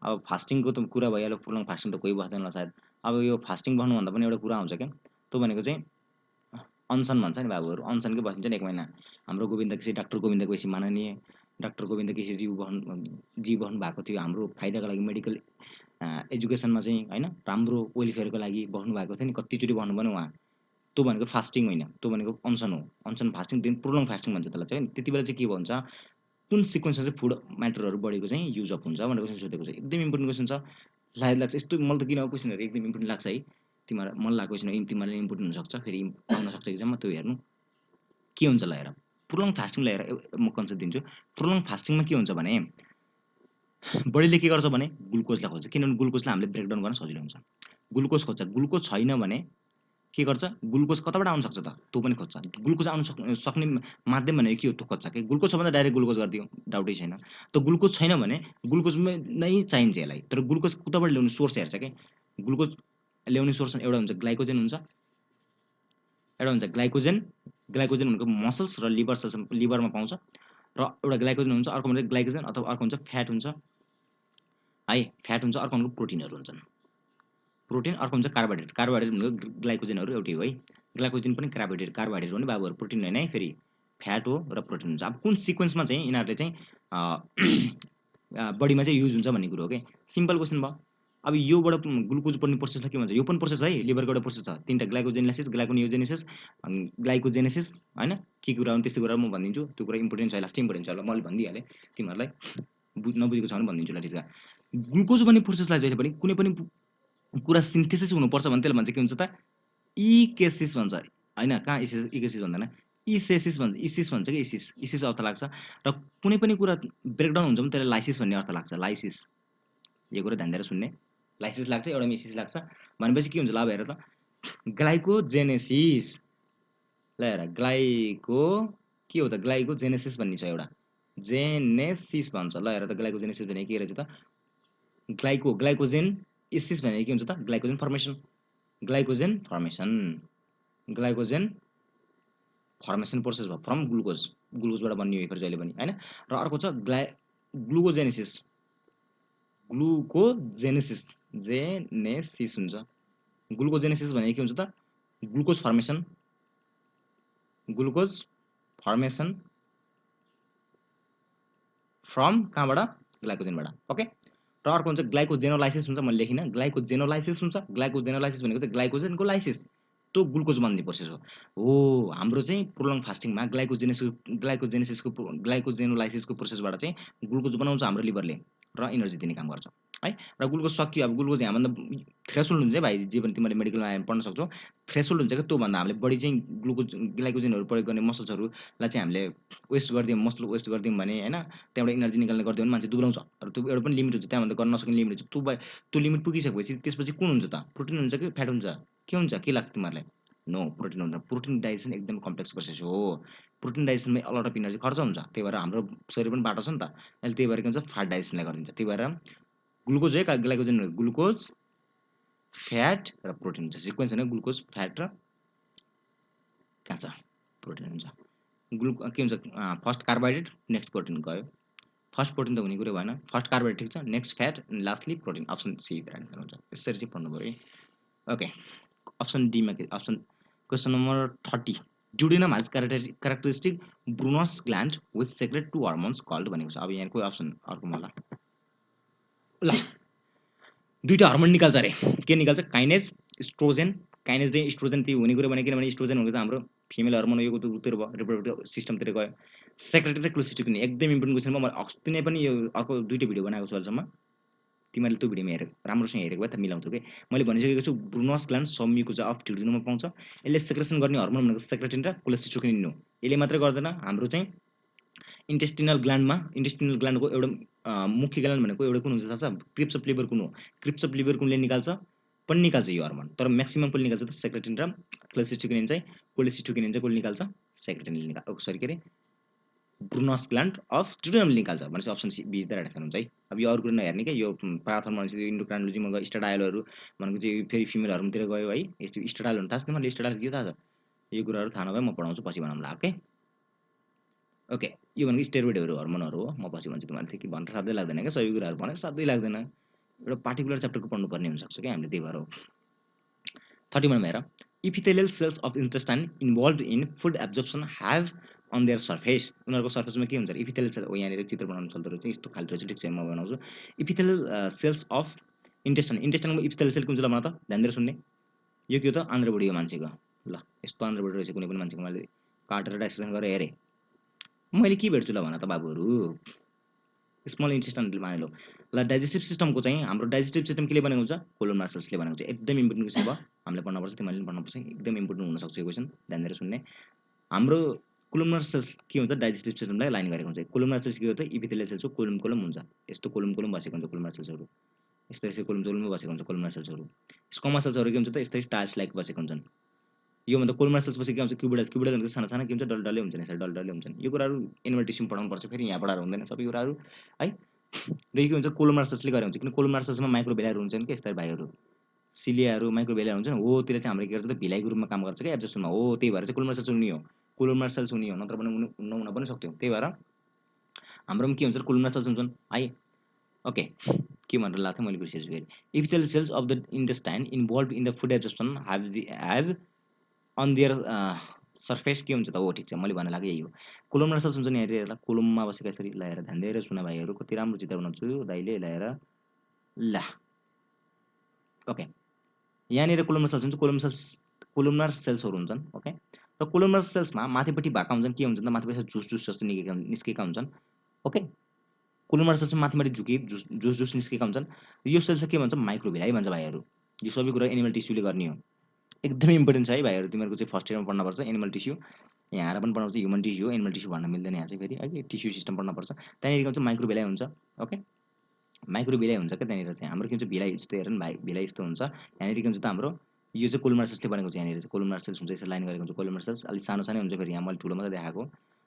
अब फास्टिङको त कुरा भइहाल्यो प्रोलङ फास्टिङ त कोही बस्दैन सायद अब यो फास्टिङ बस्नुभन्दा पनि एउटा कुरा आउँछ क्या त्यो भनेको चाहिँ अनसन भन्छ नि बाबुहरु अनसनकै बसिन्छ नि 1 महिना हाम्रो गोविन्द केसी डाक्टर गोविन्द केसी माननीय डाक्टर गोविन्द केसी जी बस्नु भएको थियो हाम्रो फाइदाको लागि मेडिकल एजुकेसनमा चाहिँ हैन राम्रो वेलफेयरको लागि बस्नु भएको थियो नि कतिचोटी बस्नु पनि उहाँ त्यो भनेको फास्टिङ होइन त्यो भनेको अनसन हो अनसन फास्टिङ दिन प्रोलङ फास्टिङ भन्छ त्यसलाई चाहिँ त्यति बेला चाहिँ के भन्छ कुन सिक्वेन्समा चाहिँ फुड म्याटरहरु बढेको चाहिँ युज अप हुन्छ भनेर क्वेशन सोधेको छ एकदम इम्पोर्टेन्ट क्वेशन छ लायक लाग्छ यस्तो मलाई त किन क्वेशनहरु एकदम इम्पोर्टेन्ट लाग्छ है तिमीहरु मन लागेको क्वेशन तिमीहरुले इम्पोर्टेन्ट हुन सक्छ फेरि आउन सक्छ एक्जाममा त्यो हेर्नु के हुन्छ ल हेर प्रोलङ फास्टिङ ल हेर म कन्सेप्ट दिन्छु प्रोलङ फास्टिङमा के हुन्छ भने बडीले के गर्छ भने ग्लुकोजलाई खोज्छ किनभने ग्लुकोजलाई हामीले ब्रेकडाउन गर्न सजिलो हुन्छ ग्लुकोज खोज्छ ग्लुकोज छैन भने के गर्छ ग्लुकोज कताबाट आउन सक्छ त त्यो पनि खोज्छ ग्लुकोज आउन सक्ने माध्यम भनेको के हो त्यो खोज्छ के ग्लुकोज छ भने डाइरेक्ट ग्लुकोज गरिदियो डाउटै छैन त ग्लुकोज छैन भने ग्लुकोज नै चाहिन्छ यसलाई तर ग्लुकोज कताबाट ल्याउने सोर्स हेर्छ के ग्लुकोज ल्याउने सोर्स एउटा हुन्छ ग्लाइकोजेन हुन्छ एउटा हुन्छ ग्लाइकोजेन भनेको मसल्स र लिभरमा पाउँछ र एउटा ग्लाइकोजेन हुन्छ अर्को भनेको ग्लाइकोजेन अथवा अर्को हुन्छ फ्याट हुन्छ है फ्याट हुन्छ अर्को भनेको प्रोटिनहरु हुन्छन् प्रोटिन अर्को हुन्छ कार्बोहाइड्रेट भनेको ग्लाइकोजेनहरु एउटै हो है ग्लाइकोजेन पनि कार्बोहाइड्रेट हो नि बाबुहरु प्रोटिन हैन है फेरि फ्याट हो र प्रोटिन हुन्छ अब कुन सिक्वेन्समा चाहिँ यिनीहरुले चाहिँ बडीमा चाहिँ युज हुन्छ भन्ने कुरो हो के सिम्पल क्वेशन भयो अब योबाट ग्लुकोज बन्ने प्रोसेसलाई के भन्छ यो पनि प्रोसेस है लिभरको एउटा प्रोसेस छ तीनटा ग्लाइकोजेनेसिस ग्लाइकोजेनेसिस हैन के कुरा हो त्यस्तो कुरा म भनिदिन्छु त्यो कुरा इम्पोर्टेन्ट छ लास्ट इम्पोर्टेन्ट छ ल मैले भनिदिहाले तिमीहरुलाई नबुझेको छ भने भनिदिन्छु ल ठिक छ ग्लुकोज बन्ने प्रोसेसलाई जहिले पनि कुनै पनि कुरा सिन्थेसिस हुनुपर्छ भने त्यसले भन्छ के हुन्छ त इकेसिस भन्छ हैन कहाँ इकेसिस भन्दैन इसेसिस भन्छ इसिस भन्छ कि इसिस अर्थ लाग्छ र कुनै पनि कुरा ब्रेकडाउन हुन्छ भने त्यसले लाइसिस भन्ने अर्थ लाग्छ लाइसिस यो कुरा ध्यान दिएर सुन्ने लाइसिस लाग्छ एउटा इसिस लाग्छ भनेपछि के हुन्छ ल हेर त ग्लाइकोजेनेसिस ल हेर ग्लाइको के हो त ग्लाइकोजेनेसिस भन्ने छ एउटा जेनेसिस भन्छ ल हेर त ग्लाइकोजेनेसिस भने के रहेछ त ग्लाइकोजेन इसिस भने के हुन्छ त ग्लाइकोजेन फर्मेसन प्रोसेस भयो फ्रम ग्लुकोज ग्लुकोजबाट बन्ने हो फेरि जहिले पनि हैन। र अर्को छ ग्लुकोजेनेसिस जेनेसिस हुन्छ। ग्लुकोजेनेसिस भनेको के हुन्छ त ग्लुकोज फर्मेसन फ्रम कहाँबाट ग्लाइकोजेनबाट ओके। र अर्को हुन्छ ग्लाइकोजेनोलाइसिस हुन्छ, मैले लेखिनँ ग्लाइकोजेनोलाइसिस हुन्छ। ग्लाइकोजेनोलाइसिस भनेको चाहिँ ग्लाइकोजेनको लाइसिस त्यो ग्लुकोज बन्ने प्रोसेस हो हाम्रो चाहिँ प्रोलङ फास्टिङमा ग्लाइकोजेनोलाइसिसको प्रोसेसबाट चाहिँ ग्लुकोज बनाउँछ हाम्रो लिभरले र एनर्जी दिने काम गर्छ है। र ग्लुकोज सकियो अब ग्लुकोज यहाँभन्दा थ्रेसोल्ड हुन्छ भाइ जे पनि तिमीले मेडिकलमा पढ्न सक्छौ थ्रेसोल्ड हुन्छ क्या त्योभन्दा हामीले बढी चाहिँ ग्लाइकोजेनहरू प्रयोग गर्ने मसल्सहरूलाई चाहिँ हामीले वेस्ट गरिदियौँ मसल वेस्ट गरिदियौँ भने होइन त्यहाँबाट एनर्जी निकाल्ने गरिदियो भने मान्छे दुब्लाउँछ। र त्यो एउटा पनि लिमिट हुन्छ त्यहाँभन्दा गर्न नसक्ने लिमिट हुन्छ त्यो लिमिट पुगिसकेपछि त्यसपछि कुन हुन्छ त प्रोटिन हुन्छ कि फ्याट हुन्छ के हुन्छ के लाग्छ तिमीहरूलाई नो प्रोटिन हुन्छ। प्रोटिन डाइजेसन एकदम कम्प्लेक्स प्रोसेस हो। प्रोटिन डाइजेसनमै अलट अफ एनर्जी खर्च हुन्छ त्यही भएर हाम्रो शरीर पनि बाटो छ नि त अहिले त्यही भएर के हुन्छ फ्याट डाइजेसनलाई गरिदिन्छ। त्यही भएर ग्लुकोज है ग्लाइकोजेन ग्लुकोज फ्याट र प्रोटिन हुन्छ सिक्वेन्स होइन ग्लुकोज फ्याट र कहाँ छ प्रोटिन हुन्छ। के हुन्छ फर्स्ट कार्बोहाइड्रेट नेक्स्ट प्रोटिन गयो फर्स्ट प्रोटिन त हुने कुरो भएन फर्स्ट कार्बोहाइड्रेट ठिक छ next fat and lastly protein option C answer हुन्छ। यसरी चाहिँ पढ्नु पऱ्यो ओके। अप्सन डीमा के option question number 30 duodenum has characteristic Brunner's gland with secrete 2 hormones called भनेको छ। अब यहाँ कोही अप्सन अर्को मलाई ल दुईटा हर्मोन निकाल्छ अरे के निकाल्छ काइनेज इस्ट्रोजेन काइनेज चाहिँ इस्ट्रोजेन त्यो हुने कुरो भने किनभने इस्ट्रोजेन भनेको हाम्रो फिमेल हर्मोन यो उतिर भयो रिप्रोडक्टिभ सिस्टमतिर गयो। सेक्रेटरी क्लोसिस्टिक एकदम इम्पोर्टेन्ट क्वेसन म अस्ति नै पनि यो अर्को दुईटा भिडियो बनाएको छु अहिलेसम्म तिमीहरूले त्यो भिडियोमा हेरेको राम्रोसँग हेरेको भए त मिलाउँथ्यो कि मैले भनिसकेको छु ब्रुनस ग्ल्यान्ड सम्युकोजा अफ ड्युडेनममा पाउँछ। यसले सेक्रेसन गर्ने हर्मोन भनेको सेक्रेटिन र कोलेसिस्टोकिनिन हो। यसले मात्रै गर्दैन हाम्रो चाहिँ इन्टेस्टिनल ग्ल्यान्डको एउटा मुख्य ग्ल्यान्ड भनेको एउटा कुन हुन्छ थाहा छ क्रिप्स अफ लिभर कुन हो क्रिप्स अफ लिभर कुनले निकाल्छ पनि निकाल्छ यो हर्मोन तर म्याक्सिमम कसले निकाल्छ त सेक्रेटिन र कोलेसिस्टोकिनिन चाहिँ कसले निकाल्छ सेक्रेटिनले निकाल्छ सरी के अरे ब्रुनस ग्ल्यान्ड अफ ड्युडेनमले निकाल्छ भनेपछि अप्सन सी बी त राइट आन्सर हुन्छ है। अब यो अरू कुरा नहेर्ने क्या यो पाराथर्मल भनेपछि इन्डोक्राइनोलोजीमा गयो स्टेडाइलहरू भनेको चाहिँ फेरि फिमेल हर्मोनतिर गयो है यस्तो स्टेडाइल भन्नु थाहा छ मैले स्टेडाइल के थाहा छ यो कुराहरू थाहा नभए म पढाउँछु पछि भनौँला ओके ओके। यो भनेको स्टेरोइडहरू हर्मोनहरू हो म पछि भन्छु तिमीहरूले के भनेर साध्यै लाग्दैन क्या सबै कुराहरू भनेर साध्यै लाग्दैन एउटा पार्टिकुलर च्याप्टरको पढ्नुपर्ने हुनसक्छ क्या हामीले त्यही भएर हो। 31 हेर epithelial cells of intestine involve in food absorption have on their surface उनीहरूको सर्फेसमा के हुन्छ इपिथेलियल सेल हो यहाँनिर चित्र बनाउनु सक्दो रहेछ यस्तो खालि रहेछ ठिक छ म बनाउँछु इपिथेलियल सेल्स अफ इन्टेस्टाइनमा इपिथेलियल सेल कुन चाहिँ भन त ध्यान दिएर सुन्ने यो के हो त आन्द्रबुडी हो मान्छेको ल यस्तो आन्द्रबुडी रहेछ कुनै पनि मान्छेको मैले काटेर डाइसेक्सन गरेर हेरेँ मैले के भेट्छु ल भन त बाबुहरू स्मल इन्टेस्टाइन माने लो ल डाइजेस्टिभ सिस्टमको चाहिँ हाम्रो डाइजेस्टिभ सिस्टम केले बनेको हुन्छ कोलोमर सेल्सले बनेको हुन्छ एकदम इम्पोर्टेन्ट क्वेसन भयो हामीले पढ्नुपर्छ तिमीहरूले पढ्नुपर्छ एकदम इम्पोर्टेन्ट हुनसक्छ यो क्वेसन ध्यान दिएर सुन्ने हाम्रो कोलोमर सेल्स के हुन्छ डाइजेस्टिभ सिस्टमलाई लाइन गरेको हुन्छ कोलोमर सेल्स के हो त इपिथेलियल सेल्सको कोलम हुन्छ यस्तो कोलम बसेको हुन्छ कोलोमर सेल्सहरू यस्तो यस्तो कोलममा बसेको हुन्छ कोलोमर सेल्सहरू स्कोमा सेल्सहरू के हुन्छ त यस्तै टाइल्स लाइक बसेको हुन्छन् यो भन्दा कोलोमर सेल्स पछि के हुन्छ क्युबिडल भनेको सानो सानो के हुन्छ डल्डल्लै हुन्छ यसरी डल्डल्लै हुन्छन् यो कुराहरू एनिमल टिस्युमा पढाउनु पर्छ फेरि यहाँ पढाएर हुँदैन सबै कुराहरू है। र के हुन्छ कोलोमर सेल्सले गरेको हुन्छ किन कोलोमर सेल्समा माइक्रोभेलियाहरू हुन्छन् कि यस्ता भाइहरू सिलियाहरू माइक्रोभेलिया हुन्छन् हो त्यसले चाहिँ हाम्रो के गर्छ त भिलाइको रूपमा काम गर्छ क्या एब्जर्प्सनमा हो त्यही भएर चाहिँ कोलोमर सेल्स हुने हो कोलोमर सेल्स हुने हो नत्र पनि नहुन पनि सक्थ्यो त्यही भएर हाम्रोमा के हुन्छ कोलोमर सेल्स हुन्छन् है ओके। के भनेर लाग्थ्यो मैले बिर्सेछु फेरि epithelial cells of the intestine involve in the food absorption have on their surface के हुन्छ त हो ठिक छ मैले भन्न लाग्यो यही हो कोलोमर सेल्स हुन्छ नि हेरेर कोलममा बसेको यसरी ल्याएर ध्यान दिएर सुन भाइहरू कति राम्रो चित्र बनाउँछु दाइले ल्याएर ल ओके यहाँनिर कोलोमर सेल्स हुन्छ कोलोमर सेल्सहरू हुन्छन् ओके र कोलोमर सेल्समा माथिपट्टि भएका हुन्छन् के हुन्छन् त माथिपट्टि जुस जस्तो निस्केका हुन्छन् ओके कोलोमर सेल्समा माथिमाथि जुस निस्केका हुन्छन् यो सेल्स के भन्छ माइक्रोभिलाई भन्छ भाइहरू यो सबै कुरा एनिमल टिस्युले गर्ने हो एकदमै इम्पोर्टेन्ट छ है भाइहरू तिमीहरूको चाहिँ फर्स्ट इयरमा पढ्नुपर्छ एनिमल टिस्यु यहाँ आएर पनि पढाउँछ ह्युमन टिस्यु हो एनिमल टिस्यु भन्न मिल्दैन यहाँ चाहिँ फेरि है टिस्यु सिस्टम पढ्नुपर्छ त्यहाँनिर हुन्छ माइक्रोभिलाई हुन्छ ओके माइक्रोभिलाई हुन्छ क्या त्यहाँनिर चाहिँ हाम्रो के हुन्छ भिलाई जस्तो हेर न भाइ भिलाई यस्तो हुन्छ यहाँनिर के हुन्छ त हाम्रो यो चाहिँ कोलोमर सेल्सले बनेको हुन्छ यहाँनिर चाहिँ कोलोमर सेल्स हुन्छ यसरी लाइन गरेको हुन्छ कोलोमर सेल्स अलिक सानो सानो हुन्छ फेरि यहाँ मैले ठुलो मात्रै देखाएको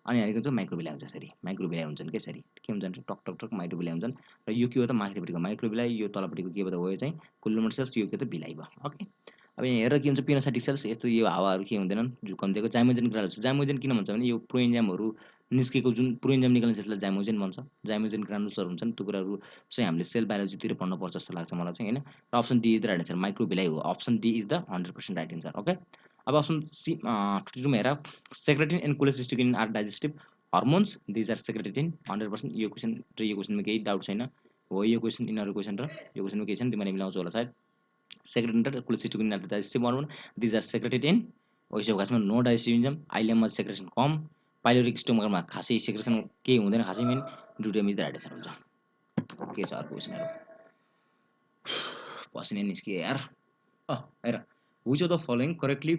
अनि यहाँनिर के हुन्छ माइक्रोभिलाई हुन्छ यसरी माइक्रोभिलाई हुन्छन् क्या यसरी के हुन्छन् टक टक टक माइक्रोभिलाई हुन्छन् र यो के हो त माथिपट्टिको माइक्रोभिलाई यो तलपट्टिको के भयो यो चाहिँ कोलोमर सेल्स यो के हो त भिलाई भयो ओके। अब यहाँ हेरेर के हुन्छ पिनोसाइटिक सेल्स यस्तो यो हावाहरू के हुँदैनन् झुकम्दिएको जाइमोजेन कुराहरू छ जाइमोजेन किन भन्छ भने यो प्रोइन्जामहरू निस्केको जुन प्रोइन्जाइम निकाल्ने त्यसलाई जाइमोजेन भन्छ। जाइमोजेन ग्रानुल्सहरू हुन्छन् त्यो कुराहरू चाहिँ हामीले सेल बायोलोजीतिर पढ्नुपर्छ जस्तो लाग्छ मलाई चाहिँ हैन। र option D is the right answer, microvilli हो। Option D is the 100% right answer. Okay, अब अप्सन सी 52 मा हेर, secretin and cholecystokinin are digestive hormones, these are secreted in 100%। यो क्वेसन र यो क्वेसनमा केही डाउट छैन, हो यो क्वेसन यिनीहरू क्वेसन र यो क्वेसनमा केही छैन, तिमीले मिलाउँछौ होला सायद। सेक्रेटिन र cholecystokinin are digestive hormone, these are secreted in ओइसोफेगसमा नो डाइजेस्टिभ इन्जाइम, आइलेममा सेक्रेसन कम, पाइलोरिक स्टोमकमा खासै सेक्रेसन केही हुँदैन खासै main, duodenum is the right answer हुन्छ। के छ अर्को क्वेसनहरु, पसिना निस्कियो यार। हेर, which of the following correctly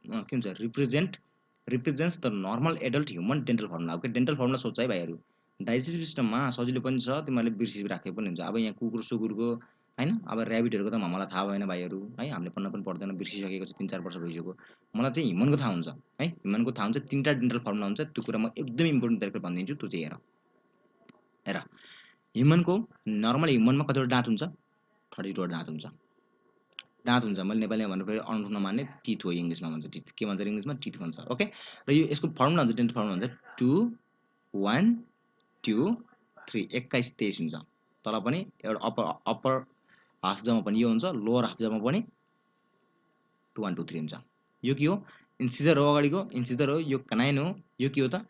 के हुन्छ represents the normal adult human dental formula. Okay, dental formula सोध्छ है भाइहरू, डाइजेस्टिभ सिस्टममा सजिलो पनि छ, तिमीहरूले बिर्सिराखेको पनि हुन्छ। अब यहाँ कुकुर सुकुरको हैन, अब ऱ्याबिटहरूको त मलाई थाहा भएन भाइहरू है, हामीले पढ्न पनि पर्दैन, बिर्सिसकेको छ, 3-4 वर्ष भइसक्यो। मलाई चाहिँ ह्युमनको थाहा हुन्छ है, ह्युमनको थाहा हुन्छ, 3टा डेन्टल फर्मुला हुन्छ, त्यो कुरा म एकदमै इम्पोर्टेन्ट तरिकाले भनिदिन्छु, त्यो चाहिँ हेर ह्युमनको नर्मल ह्युमनमा कतिवटा दाँत हुन्छ, 32 वटा दाँत हुन्छ। दाँत हुन्छ, मैले नेपालीमा भन्नु अनु नमान्ने, टिथ हो इङ्ग्लिसमा भन्छ, टिथ के भन्छ इङ्ग्लिसमा, टिथ भन्छ। ओके, र यो यसको फर्मुला हुन्छ, डेन्टल फर्मुला हुन्छ 2 1 2 3, 21 23 हुन्छ। तल पनि एउटा अप्पर हाफ जमा पनि यो हुन्छ, लोअर हाफ जमा पनि 2 1 2 3 हुन्छ। यो के हो, इन्सिजर हो, अगाडिको इन्सिजर हो, यो कनाइन हो, यो के हो त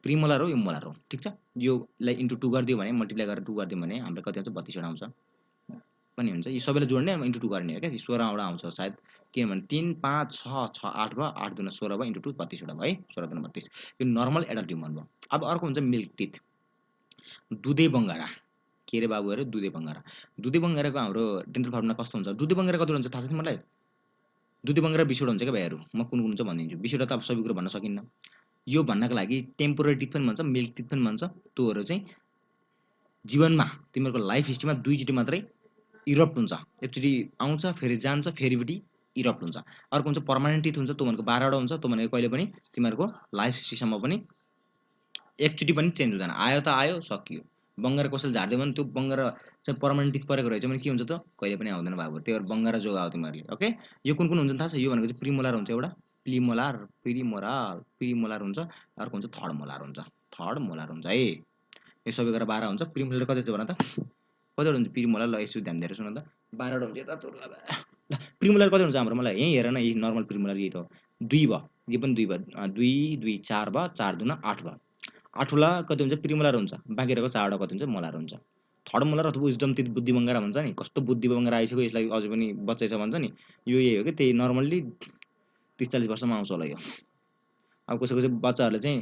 प्रिमोलर हो, यो मोलर हो। ठीक छ, योलाई इन्टु 2 गरिदियो भने, मल्टिप्लाई गरेर 2 गरिदियो भने हाम्रो कति आउँछ, 32 वटा आउँछ पनि हुन्छ। यो सबैलाई जोड्ने इन्टु 2 गर्ने हो क्या, 16 वटा आउँछ सायद, किनभने 3 5 6 6 8 भयो, 8 दुना 16 भयो, इन्टु 2 32 वटा भयो है, 16 दुना 32। यो नर्मल एडल्ट ह्युमन भयो। अब अर्को हुन्छ मिल्क टिथ, दुधे बङ्गारा, के रे बाबु अरे, दुधे बङ्गारा। दुधे बङ्गाराको हाम्रो डेन्टल फर्मुला कस्तो हुन्छ, दुधे बङ्गारा कति हुन्छ थाहा छ तिमीलाई? दुधे बङ्गारा 20 वटा हुन्छ क्या भाइहरू, म कुन कुन हुन्छ भनिदिन्छु। 20 वटा त अब सबै कुरो भन्न सकिन्न, यो भन्नको लागि टेम्पोररी टिथ पनि भन्छ, मिल्क टिथ पनि भन्छ। त्योहरू चाहिँ जीवनमा तिमीहरूको लाइफ हिस्ट्रीमा 2 चोटि मात्रै इरप्ट हुन्छ, एकचोटि आउँछ फेरि जान्छ, फेरिपट्टि इरप्ट हुन्छ। अर्को हुन्छ पर्मानेन्ट टिथ हुन्छ, त्यो भनेको 12 वटा हुन्छ, त्यो भनेको कहिले पनि तिमीहरूको लाइफ हिस्ट्रीसम्म पनि एकचोटि पनि चेन्ज हुँदैन, आयो त आयो, सकियो। बङ्गारा कसैले झारिदियो भने त्यो बङ्गारा चाहिँ पर्मानेन्ट टिथ परेको रहेछ भने के हुन्छ त, कहिले पनि आउँदैन बाबु, त्यही भएर बङ्गारा जोगाओ तिमीहरूले। ओके, यो कुन कुन हुन्छ थाहा छ, यो भनेको चाहिँ प्रिमोलार हुन्छ, एउटा प्रिमोलार हुन्छ, अर्को हुन्छ थर्ड मोलार हुन्छ, थर्ड मोलार हुन्छ है। यो सबै गरेर 12 हुन्छ। प्रिमोलार कति हुन्छ भन त, कतिवटा हुन्छ प्रिमोलार, ल यसो ध्यान दिएर सुन त, 12 वटा हुन्छ। यता त ल प्रिमोलार कति हुन्छ हाम्रो, मलाई यहीँ हेर न, यही नर्मल प्रिमोलार यही त 2 भयो, यो पनि 2 भयो, 2 2 4 भयो, 4 दुना 8 भयो, 8 वटा कति हुन्छ प्रिमोलार हुन्छ, बाँकी रहेको 4 वटा कति हुन्छ मोलार हुन्छ। थर्ड मोलार अथवा विजडम टिथ बुद्धि बङ्गारा भन्छ नि, कस्तो बुद्धि बङ्गारा आइसक्यो, यसलाई अझै पनि बच्चै छ भन्छ नि, यो यही हो कि, त्यही नर्मल्ली 30-40 वर्षमा आउँछ होला यो। अब कसै कसै बच्चाहरूले चाहिँ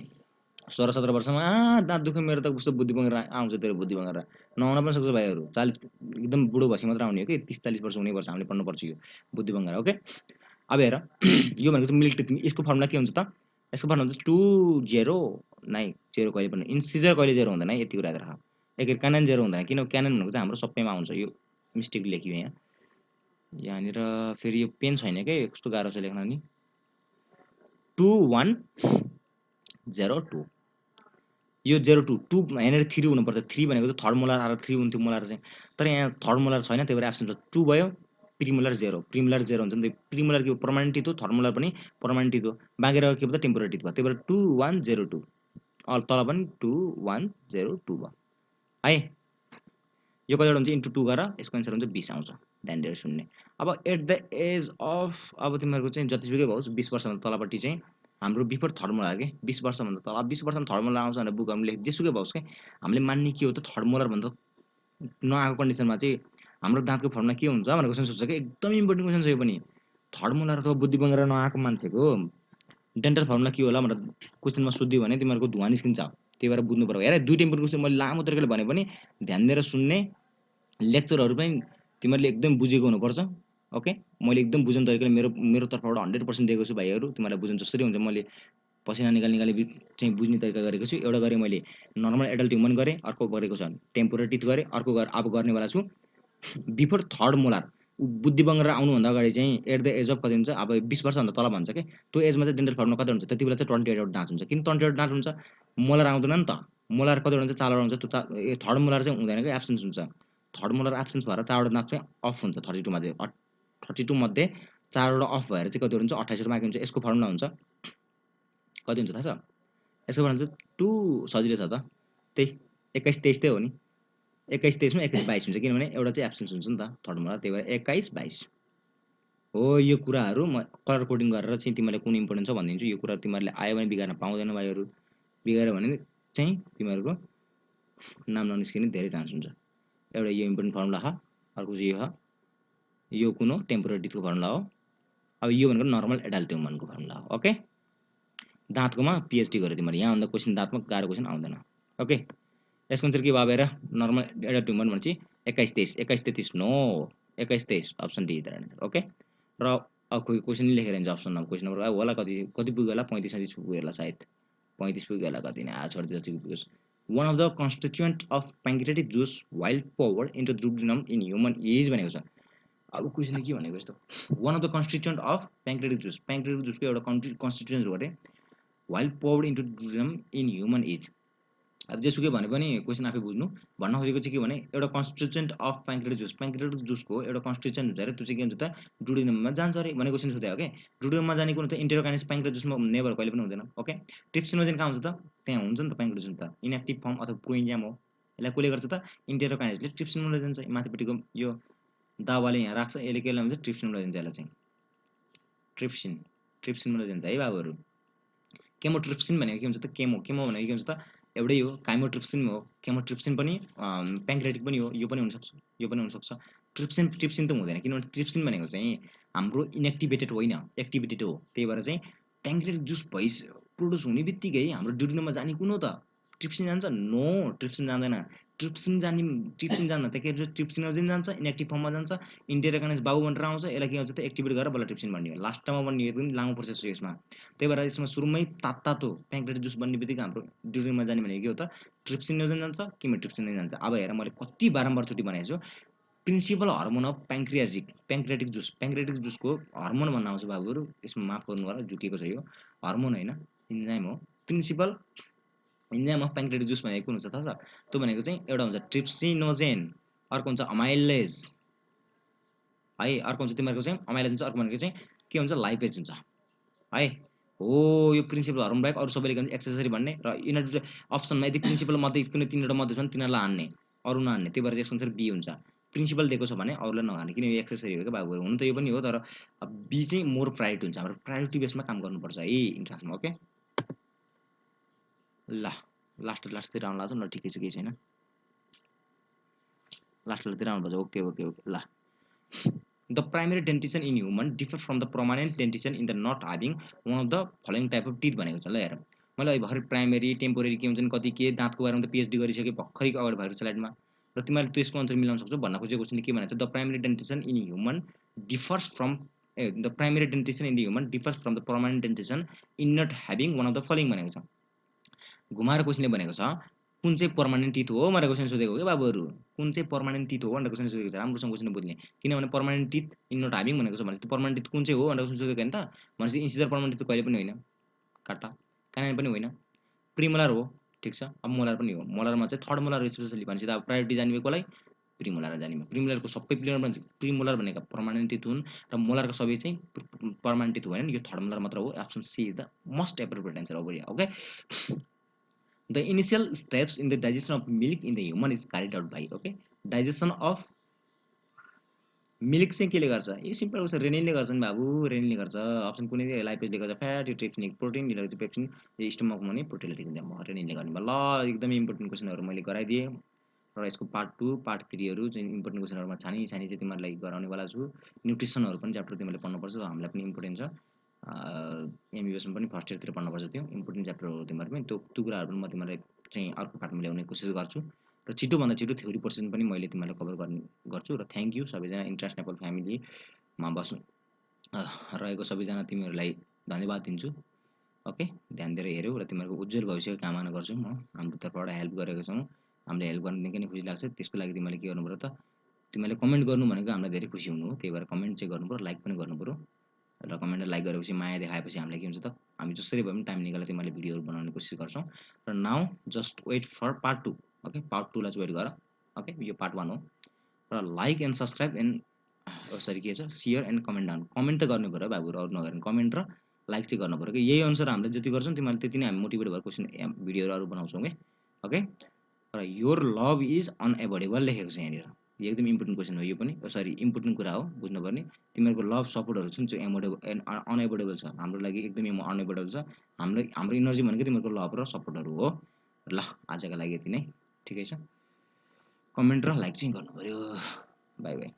16-17 वर्षमा दाँत दुख्यो मेरो त कस्तो बुद्धि बङ्गारा आउँछ, तेरो बुद्धि बङ्गारा नआउन पनि सक्छ भाइहरू, 40 एकदम बुढो भएपछि मात्र आउने हो कि, 30-40 वर्ष हुने वर्ष हामीले पढ्नुपर्छ यो बुद्धि बङ्गारा। ओके, अब हेर यो भनेको चाहिँ मिल्क टिथ, यसको फर्मुला के हुन्छ त, यसको फर्मुला हुन्छ 2 0 9 0, कहिले पनि इन्सिजर कहिले 0 हुँदैन है, यति कुरा याद राख। एक क्यानन 0 हुँदैन, किन क्यानन भनेको चाहिँ हाम्रो सबैमा आउँछ, यो मिस्टेक लेख्यो यहाँ, यहाँनिर फेरि यो पेन छैन के, कस्तो गाह्रो छ लेख्न नि, 2 1 0 2, यो 0 2 2 यहाँनिर 3 हुनुपर्छ, 3 भनेको चाहिँ थर्ड मोलार आएर 3 हुन्थ्यो मोलार चाहिँ, तर यहाँ थर्ड मोलार छैन, त्यही भएर एब्सेन्ट छ, 2 भयो, प्रिमोलार 0, प्रिमोलार 0 हुन्छ नि त, प्रिमोलार के पर्मानेन्ट टिथ हो, थर्ड मोलार पनि पर्मानेन्ट टिथ हो, बाँकी रहेको के भयो त टेम्पोररी टिथ भयो, त्यही भएर 2 1 0 2, तल पनि 2 1 0 2 भयो है। यो कतिवटा हुन्छ इन्टु 2 गरेर यसको एन्सर हुन्छ 20 आउँछ, ध्यान दिएर सुन्ने। अब एट द एज अफ, अब तिमीहरूको चाहिँ जतिसुकै होस् 20 वर्षभन्दा तलपट्टि चाहिँ हाम्रो बिफोर थर्ड मोलार के, 20 वर्षभन्दा तल, 20 वर्षमा थर्ड मोलार आउँछ भनेर बुकहरू लेख, जेसुकै होस् के, हामीले मान्ने के हो त, थर्ड मोलार भन्दा नआएको कन्डिसनमा चाहिँ हाम्रो दाँतको फर्मुला के हुन्छ भनेर क्वेसन सोध्छ कि, एकदम इम्पोर्टेन्ट क्वेसन छ यो पनि। थर्ड मोलार अथवा बुद्धि बङ्गारा नआएको मान्छेको डेन्टल फर्मुला के होला भनेर क्वेसनमा सोधियो भने तिमीहरूको धुवा निस्किन्छ, त्यही भएर बुझ्नु पर्यो। हेर दुईवटा इम्पोर्टेन्ट क्वेसन मैले लामो तरिकाले भने पनि ध्यान दिएर सुन्ने, लेक्चरहरू पनि तिमीहरूले एकदम बुझेको हुनुपर्छ। ओके, मैले एकदम बुझ्ने तरिकाले मेरो तर्फबाट 100% दिएको छु भाइहरू, तिमीलाई बुझ्नु जसरी हुन्छ मैले पसिना निकाल्ने चाहिँ बुझ्ने तरिका गरेको छु। एउटा गरेँ मैले नर्मल एडल्ट ह्युमन गरेँ, अर्को गरेको छ टेम्पोररी टिथ गरेँ, अर्को अब गर्नेवाला छु बिफोर थर्ड मोलार, बुद्धि बङ्गारा आउनुभन्दा अगाडि चाहिँ एट द एज अफ कति हुन्छ, अब 20 वर्षभन्दा तल भन्छ कि, त्यो एजमा चाहिँ डेन्टल फर्मुला कति हुन्छ, त्यति बेला चाहिँ 28 वटा दाँत हुन्छ, किन 28 वटा दाँत हुन्छ, मोलार आउँदैन नि त, मोलार कतिवटा हुन्छ 4 वटा हुन्छ, त्यो थर्ड मोलार चाहिँ हुँदैन कि, एब्सेन्स हुन्छ, थर्ड मोलार एब्सेन्स भएर 4 वटा दाँत चाहिँ अफ हुन्छ, 32 मध्ये 32 मध्ये 4 वटा अफ भएर चाहिँ कति हुन्छ 28 वटा बाँकी हुन्छ। यसको फर्मुला हुन्छ कति हुन्छ थाहा छ, यसको भन्छ 2 सजिलो छ त त्यही 21 23 त्यही हो नि 21 23 मा 21 22 हुन्छ किनभने एउटा चाहिँ एब्सेन्स हुन्छ नि त थर्ड मा त्यही भएर 21 22 हो यो कुराहरू म कलर कोडिङ गरेर चाहिँ तिमीलाई कुन इम्पोर्टेन्ट छ भनिदिन्छु यो कुरा तिमीहरूले आयो भने बिगार्न पाउँदैन भाइहरू बिगाऱ्यो भने चाहिँ तिमीहरूको नाम ननिस्किने धेरै चान्स हुन्छ एउटा यो इम्पोर्टेन्ट फर्मुला हो अर्को चाहिँ यो कुन हो टेम्पोरेरीको फर्मुला हो अब यो भनेको नर्मल एडाल्ट ह्युमनको फर्मुला हो ओके दाँतकोमा पिएचडी गरे तिमीले यहाँभन्दा क्वेसन दाँतमा गाह्रो क्वेसन आउँदैन ओके यसको आन्सर के भयो हेर नर्मल एडाल्ट ह्युमन भनेपछि 21 23 21 33 नो 21 23 अप्सन डी इधर ओके र अब कोही क्वेसन नि लेखेर हुन्छ अप्सन नम्बर क्वेसन नम्बर होला कति कति पुग्यो होला 35 36 पुग्यो होला सायद 35 पुग्यो होला कति नै छोड्दै जति पुग्योस् one of the constituent of pancreatic juice while poured into duodenum in human is भनेको छ अब क्वेसन के भनेको यस्तो one of the constituent of pancreatic juice को एउटा constituent हो अरे while poured into duodenum in human is अब जेसुकै भने पनि क्वेसन आफै बुझ्नु भन्न खोजेको चाहिँ के भने एउटा कन्स्टिट्युएन्ट अफ प्याङ्क्रेटिक जुसको एउटा कन्स्टिट्युएन्ट हुन्छ अरे त्यो चाहिँ के हुन्छ त डुडिनममा जान्छ अरे भनेको क्वेसन सोधे हो के डुडिनममा जाने कुरो त इन्टेरोकाइनेस प्याङ्क्रेटिक जुसमा नेभर कहिले पनि हुँदैन ओके ट्रिप्सिनोजेन कहाँ हुन्छ त त्यहाँ हुन्छ नि त प्याङ्क्रेटिक जुस त इनएक्टिभ फर्म अथवा प्रोइन्जाम हो यसलाई कसले गर्छ त इन्टेरोकाइनेसले ट्रिप्सिनोजेन चाहिँ माथिपट्टिको यो दावाले यहाँ राख्छ यसले के हुन्छ ट्रिप्सिनोजेन चाहिँ यसलाई चाहिँ ट्रिप्सिनोजेन चाहिँ है बाबुहरू केमोट्रिप्सिन भनेको के हुन्छ त केमो भनेको के हुन्छ त एउटै हो काइमोट्रिप्सिन हो केमोट्रिप्सिन पनि प्याङ्क्रेटिक पनि हो यो पनि हुनसक्छ ट्रिप्सिन त हुँदैन किनभने ट्रिप्सिन भनेको चाहिँ हाम्रो इनएक्टिभेटेड होइन एक्टिभेटेड हो त्यही भएर चाहिँ प्याङ्क्रेटिक जुस प्रोड्युस हुने बित्तिकै हाम्रो ड्युडिनममा जाने कुन हो त ट्रिप्सिन जान्छ नो ट्रिप्सिन जाँदैन ट्रिप्सिन जान्न त के ट्रिप्सिनोजेन जान्छ इनएक्टिभ फर्ममा जान्छ इन्टेरोकाइनेस बाबु भनेर आउँछ यसलाई के हुन्छ त एक्टिभेट गरेर बल्ल ट्रिप्सिन बन्ने हो लास्टमा बन्ने एकदम लामो प्रोसेस हो यसमा त्यही भएर यसमा सुरुमै तातो प्याङ्क्रेटिक जुस बन्ने बित्तिकै हाम्रो ड्युडिनमा जाने भनेको के हो त ट्रिप्सिनोजेन जान्छ केमोट्रिप्सिन जान्छ अब हेर मैले कति बारम्बार चोटि बनाएको छु प्रिन्सिपल हर्मोन अफ प्याङ्क्रेटिक जुसको हर्मोन भन्न आउँछ बाबुहरू यसमा माफ गर्नु होला जुटिएको छ यो हर्मोन होइन इन्जाइम हो प्रिन्सिपल इन्जाइम अफ प्याङ्क्रेटिक जुस भनेको कुन हुन्छ थाहा छ त्यो भनेको चाहिँ एउटा हुन्छ ट्रिप्सिनोजेन अर्को हुन्छ अमाइलेज है अर्को हुन्छ तिमीहरूको चाहिँ अमाइलेज हुन्छ अर्को भनेको चाहिँ के हुन्छ लाइपेज हुन्छ है हो यो प्रिन्सिपल हर्मोन बाहेक अरू सबैले गर्छ एक्सेसरी भन्ने र यिनीहरू अप्सनमा यदि प्रिन्सिपल मध्ये कुनै तिनवटा मध्ये छ भने तिनीहरूलाई हान्ने अरू नहान्ने त्यही भएर यसको आन्सर बी हुन्छ प्रिन्सिपल दिएको छ भने अरूलाई नहान्ने किन यो एक्सेसरी हो क्या बाबुहरू हुनु त यो पनि हो तर बी चाहिँ मोर प्रायोरिटी हुन्छ हाम्रो प्रायोरिटी बेसमा काम गर्नुपर्छ है इन्ट्रान्समा ओके ल लास्टतिर आउनु लाग्छ ल ठिकै छ केही छैन लास्टतिर आउनुपर्छ ओके ओके ओके ल The primary dentition in human differs from the permanent dentition in the not having one of the following type of teeth भनेको छ ल हेर मैले भर्खर प्राइमेरी टेम्पोरेरी के हुन्छ कति के दाँतको बारेमा त पिएचडी गरिसके भर्खरै अगाडि भएको स्लाइडमा र तिमीहरूले त्यसको आन्सर मिलाउन सक्छौ भन्न खोजेको क्वेसनले के भनेको छ the primary dentition in human differs from the primary dentition in the human differs from the permanent dentition in not having one of the following भनेको छ घुमाएर क्वेसनले भनेको छ कुन चाहिँ पर्मानेन्ट टिथ हो भनेर क्वेसन सोधेको हो क्या बाबुहरू कुन चाहिँ पर्मानेन्ट टिथ हो भनेर क्वेसन सोधेको छ राम्रोसँग क्वेसन बुझ्ने किनभने permanent teeth in not having भनेको छ भने त्यो पर्मानेन्ट टिथ कुन चाहिँ हो भनेर क्वेसन सोधेको होइन त भनेपछि इन्सिजर पर्मानेन्ट टिथ कहिले पनि होइन काटा कानाइन पनि होइन प्रिमोलर हो ठिक छ अब मोलर पनि हो मोलरमा चाहिँ थर्ड मोलर स्पेसली भनेपछि त अब प्रायोरिटी जाने कसलाई प्रिमोलर जाने प्रिमोलरको सबै प्रिमोलर भनेको पर्मानेन्ट टिथ हुन् र मोलरको सबै चाहिँ पर्मानेन्ट टिथ होइन यो थर्ड मोलर मात्र हो option C is the most appropriate answer over here okay The initial steps in the digestion of milk in the human is carried out by okay digestion of milk चाहिँ केले गर्छ यो simple गर्छ रेनिनले गर्छ नि बाबु रेनिनले गर्छ अप्सन कुनै लाइपेजले गर्छ फ्याट यो ट्रिप्सिनिक प्रोटिन लिएर चाहिँ पेप्सिन यो स्टमकमा भने प्रोटियोलाइटिक हुन्छ रेनिनले गर्ने भयो ल एकदमै इम्पोर्टेन्ट क्वेसनहरू मैले गराइदिएँ र यसको पार्ट 2 पार्ट 3 हरू चाहिँ इम्पोर्टेन्ट क्वेसनहरुमा छानी चाहिँ तिमीहरूलाई गराउनेवाला छु न्युट्रिसनहरू पनि च्याप्टर तिमीले पढ्नुपर्छ हामीलाई पनि इम्पोर्टेन्ट छ एमबिबिएसमा पनि फर्स्ट इयरतिर पढ्नुपर्छ त्यो इम्पोर्टेन्ट च्याप्टरहरू तिमीहरू पनि त्यो कुराहरू पनि म तिमीलाई चाहिँ अर्को पार्टमा ल्याउने कोसिस गर्छु र छिटोभन्दा छिटो थ्योरी पोर्सन पनि मैले तिमीलाई कभर गर्छु र थ्याङ्क यू सबैजना इन्ट्रास्ट नेपाल फ्यामिलीमा बस्नु रहेको सबैजना तिमीहरूलाई धन्यवाद दिन्छु ओके ध्यान दिएर हेऱ्यौ र तिमीहरूको उज्जवल भविष्यको कामना गर्छु म हाम्रो तर्फबाट हेल्प गरेको छौँ हामीले हेल्प गर्न निकै नै खुसी लाग्छ त्यसको लागि तिमीले के गर्नु पर्यो त तिमीले कमेन्ट गर्नु भनेको हामीलाई धेरै खुसी हुनु हो त्यही भएर कमेन्ट चाहिँ गर्नु पर्यो लाइक पनि गर्नु पर्यो र कमेन्ट लाइक गरेपछि माया देखाएपछि हामीलाई के हुन्छ त हामी जसरी भए पनि टाइम निकालेर तिमीले भिडियोहरू बनाउने कोसिस गर्छौँ र now just wait for part 2 okay part 2 लाई चाहिँ वेट गर ओके यो पार्ट 1 हो र like and subscribe and sorry के छ share and comment down comment त गर्नु पर्यो बाबुहरू अरू नगर्नु कमेन्ट र लाइक चाहिँ गर्नु पर्यो कि यही अनुसार हामीले जति गर्छौँ तिमीहरूले त्यति नै हामी मोटिभेट भएर क्वेसन भिडियोहरू अरू बनाउँछौँ क्या ओके र योर लभ इज अनएभोइडेबल लेखेको छ यहाँनिर यो एकदम इम्पोर्टेन्ट क्वेसन हो यो पनि सरी इम्पोर्टेन्ट कुरा हो बुझ्नुपर्ने तिमीहरूको लभ सपोर्टहरू छन् त्यो अनएभोइडेबल छ हाम्रो लागि एकदमै अनएभोइडेबल छ हाम्रो इनर्जी भनेको तिमीहरूको लभ र सपोर्टहरू हो ल आजका लागि यति नै ठिकै छ कमेन्ट र लाइक चाहिँ गर्नु पर्यो बाई बाई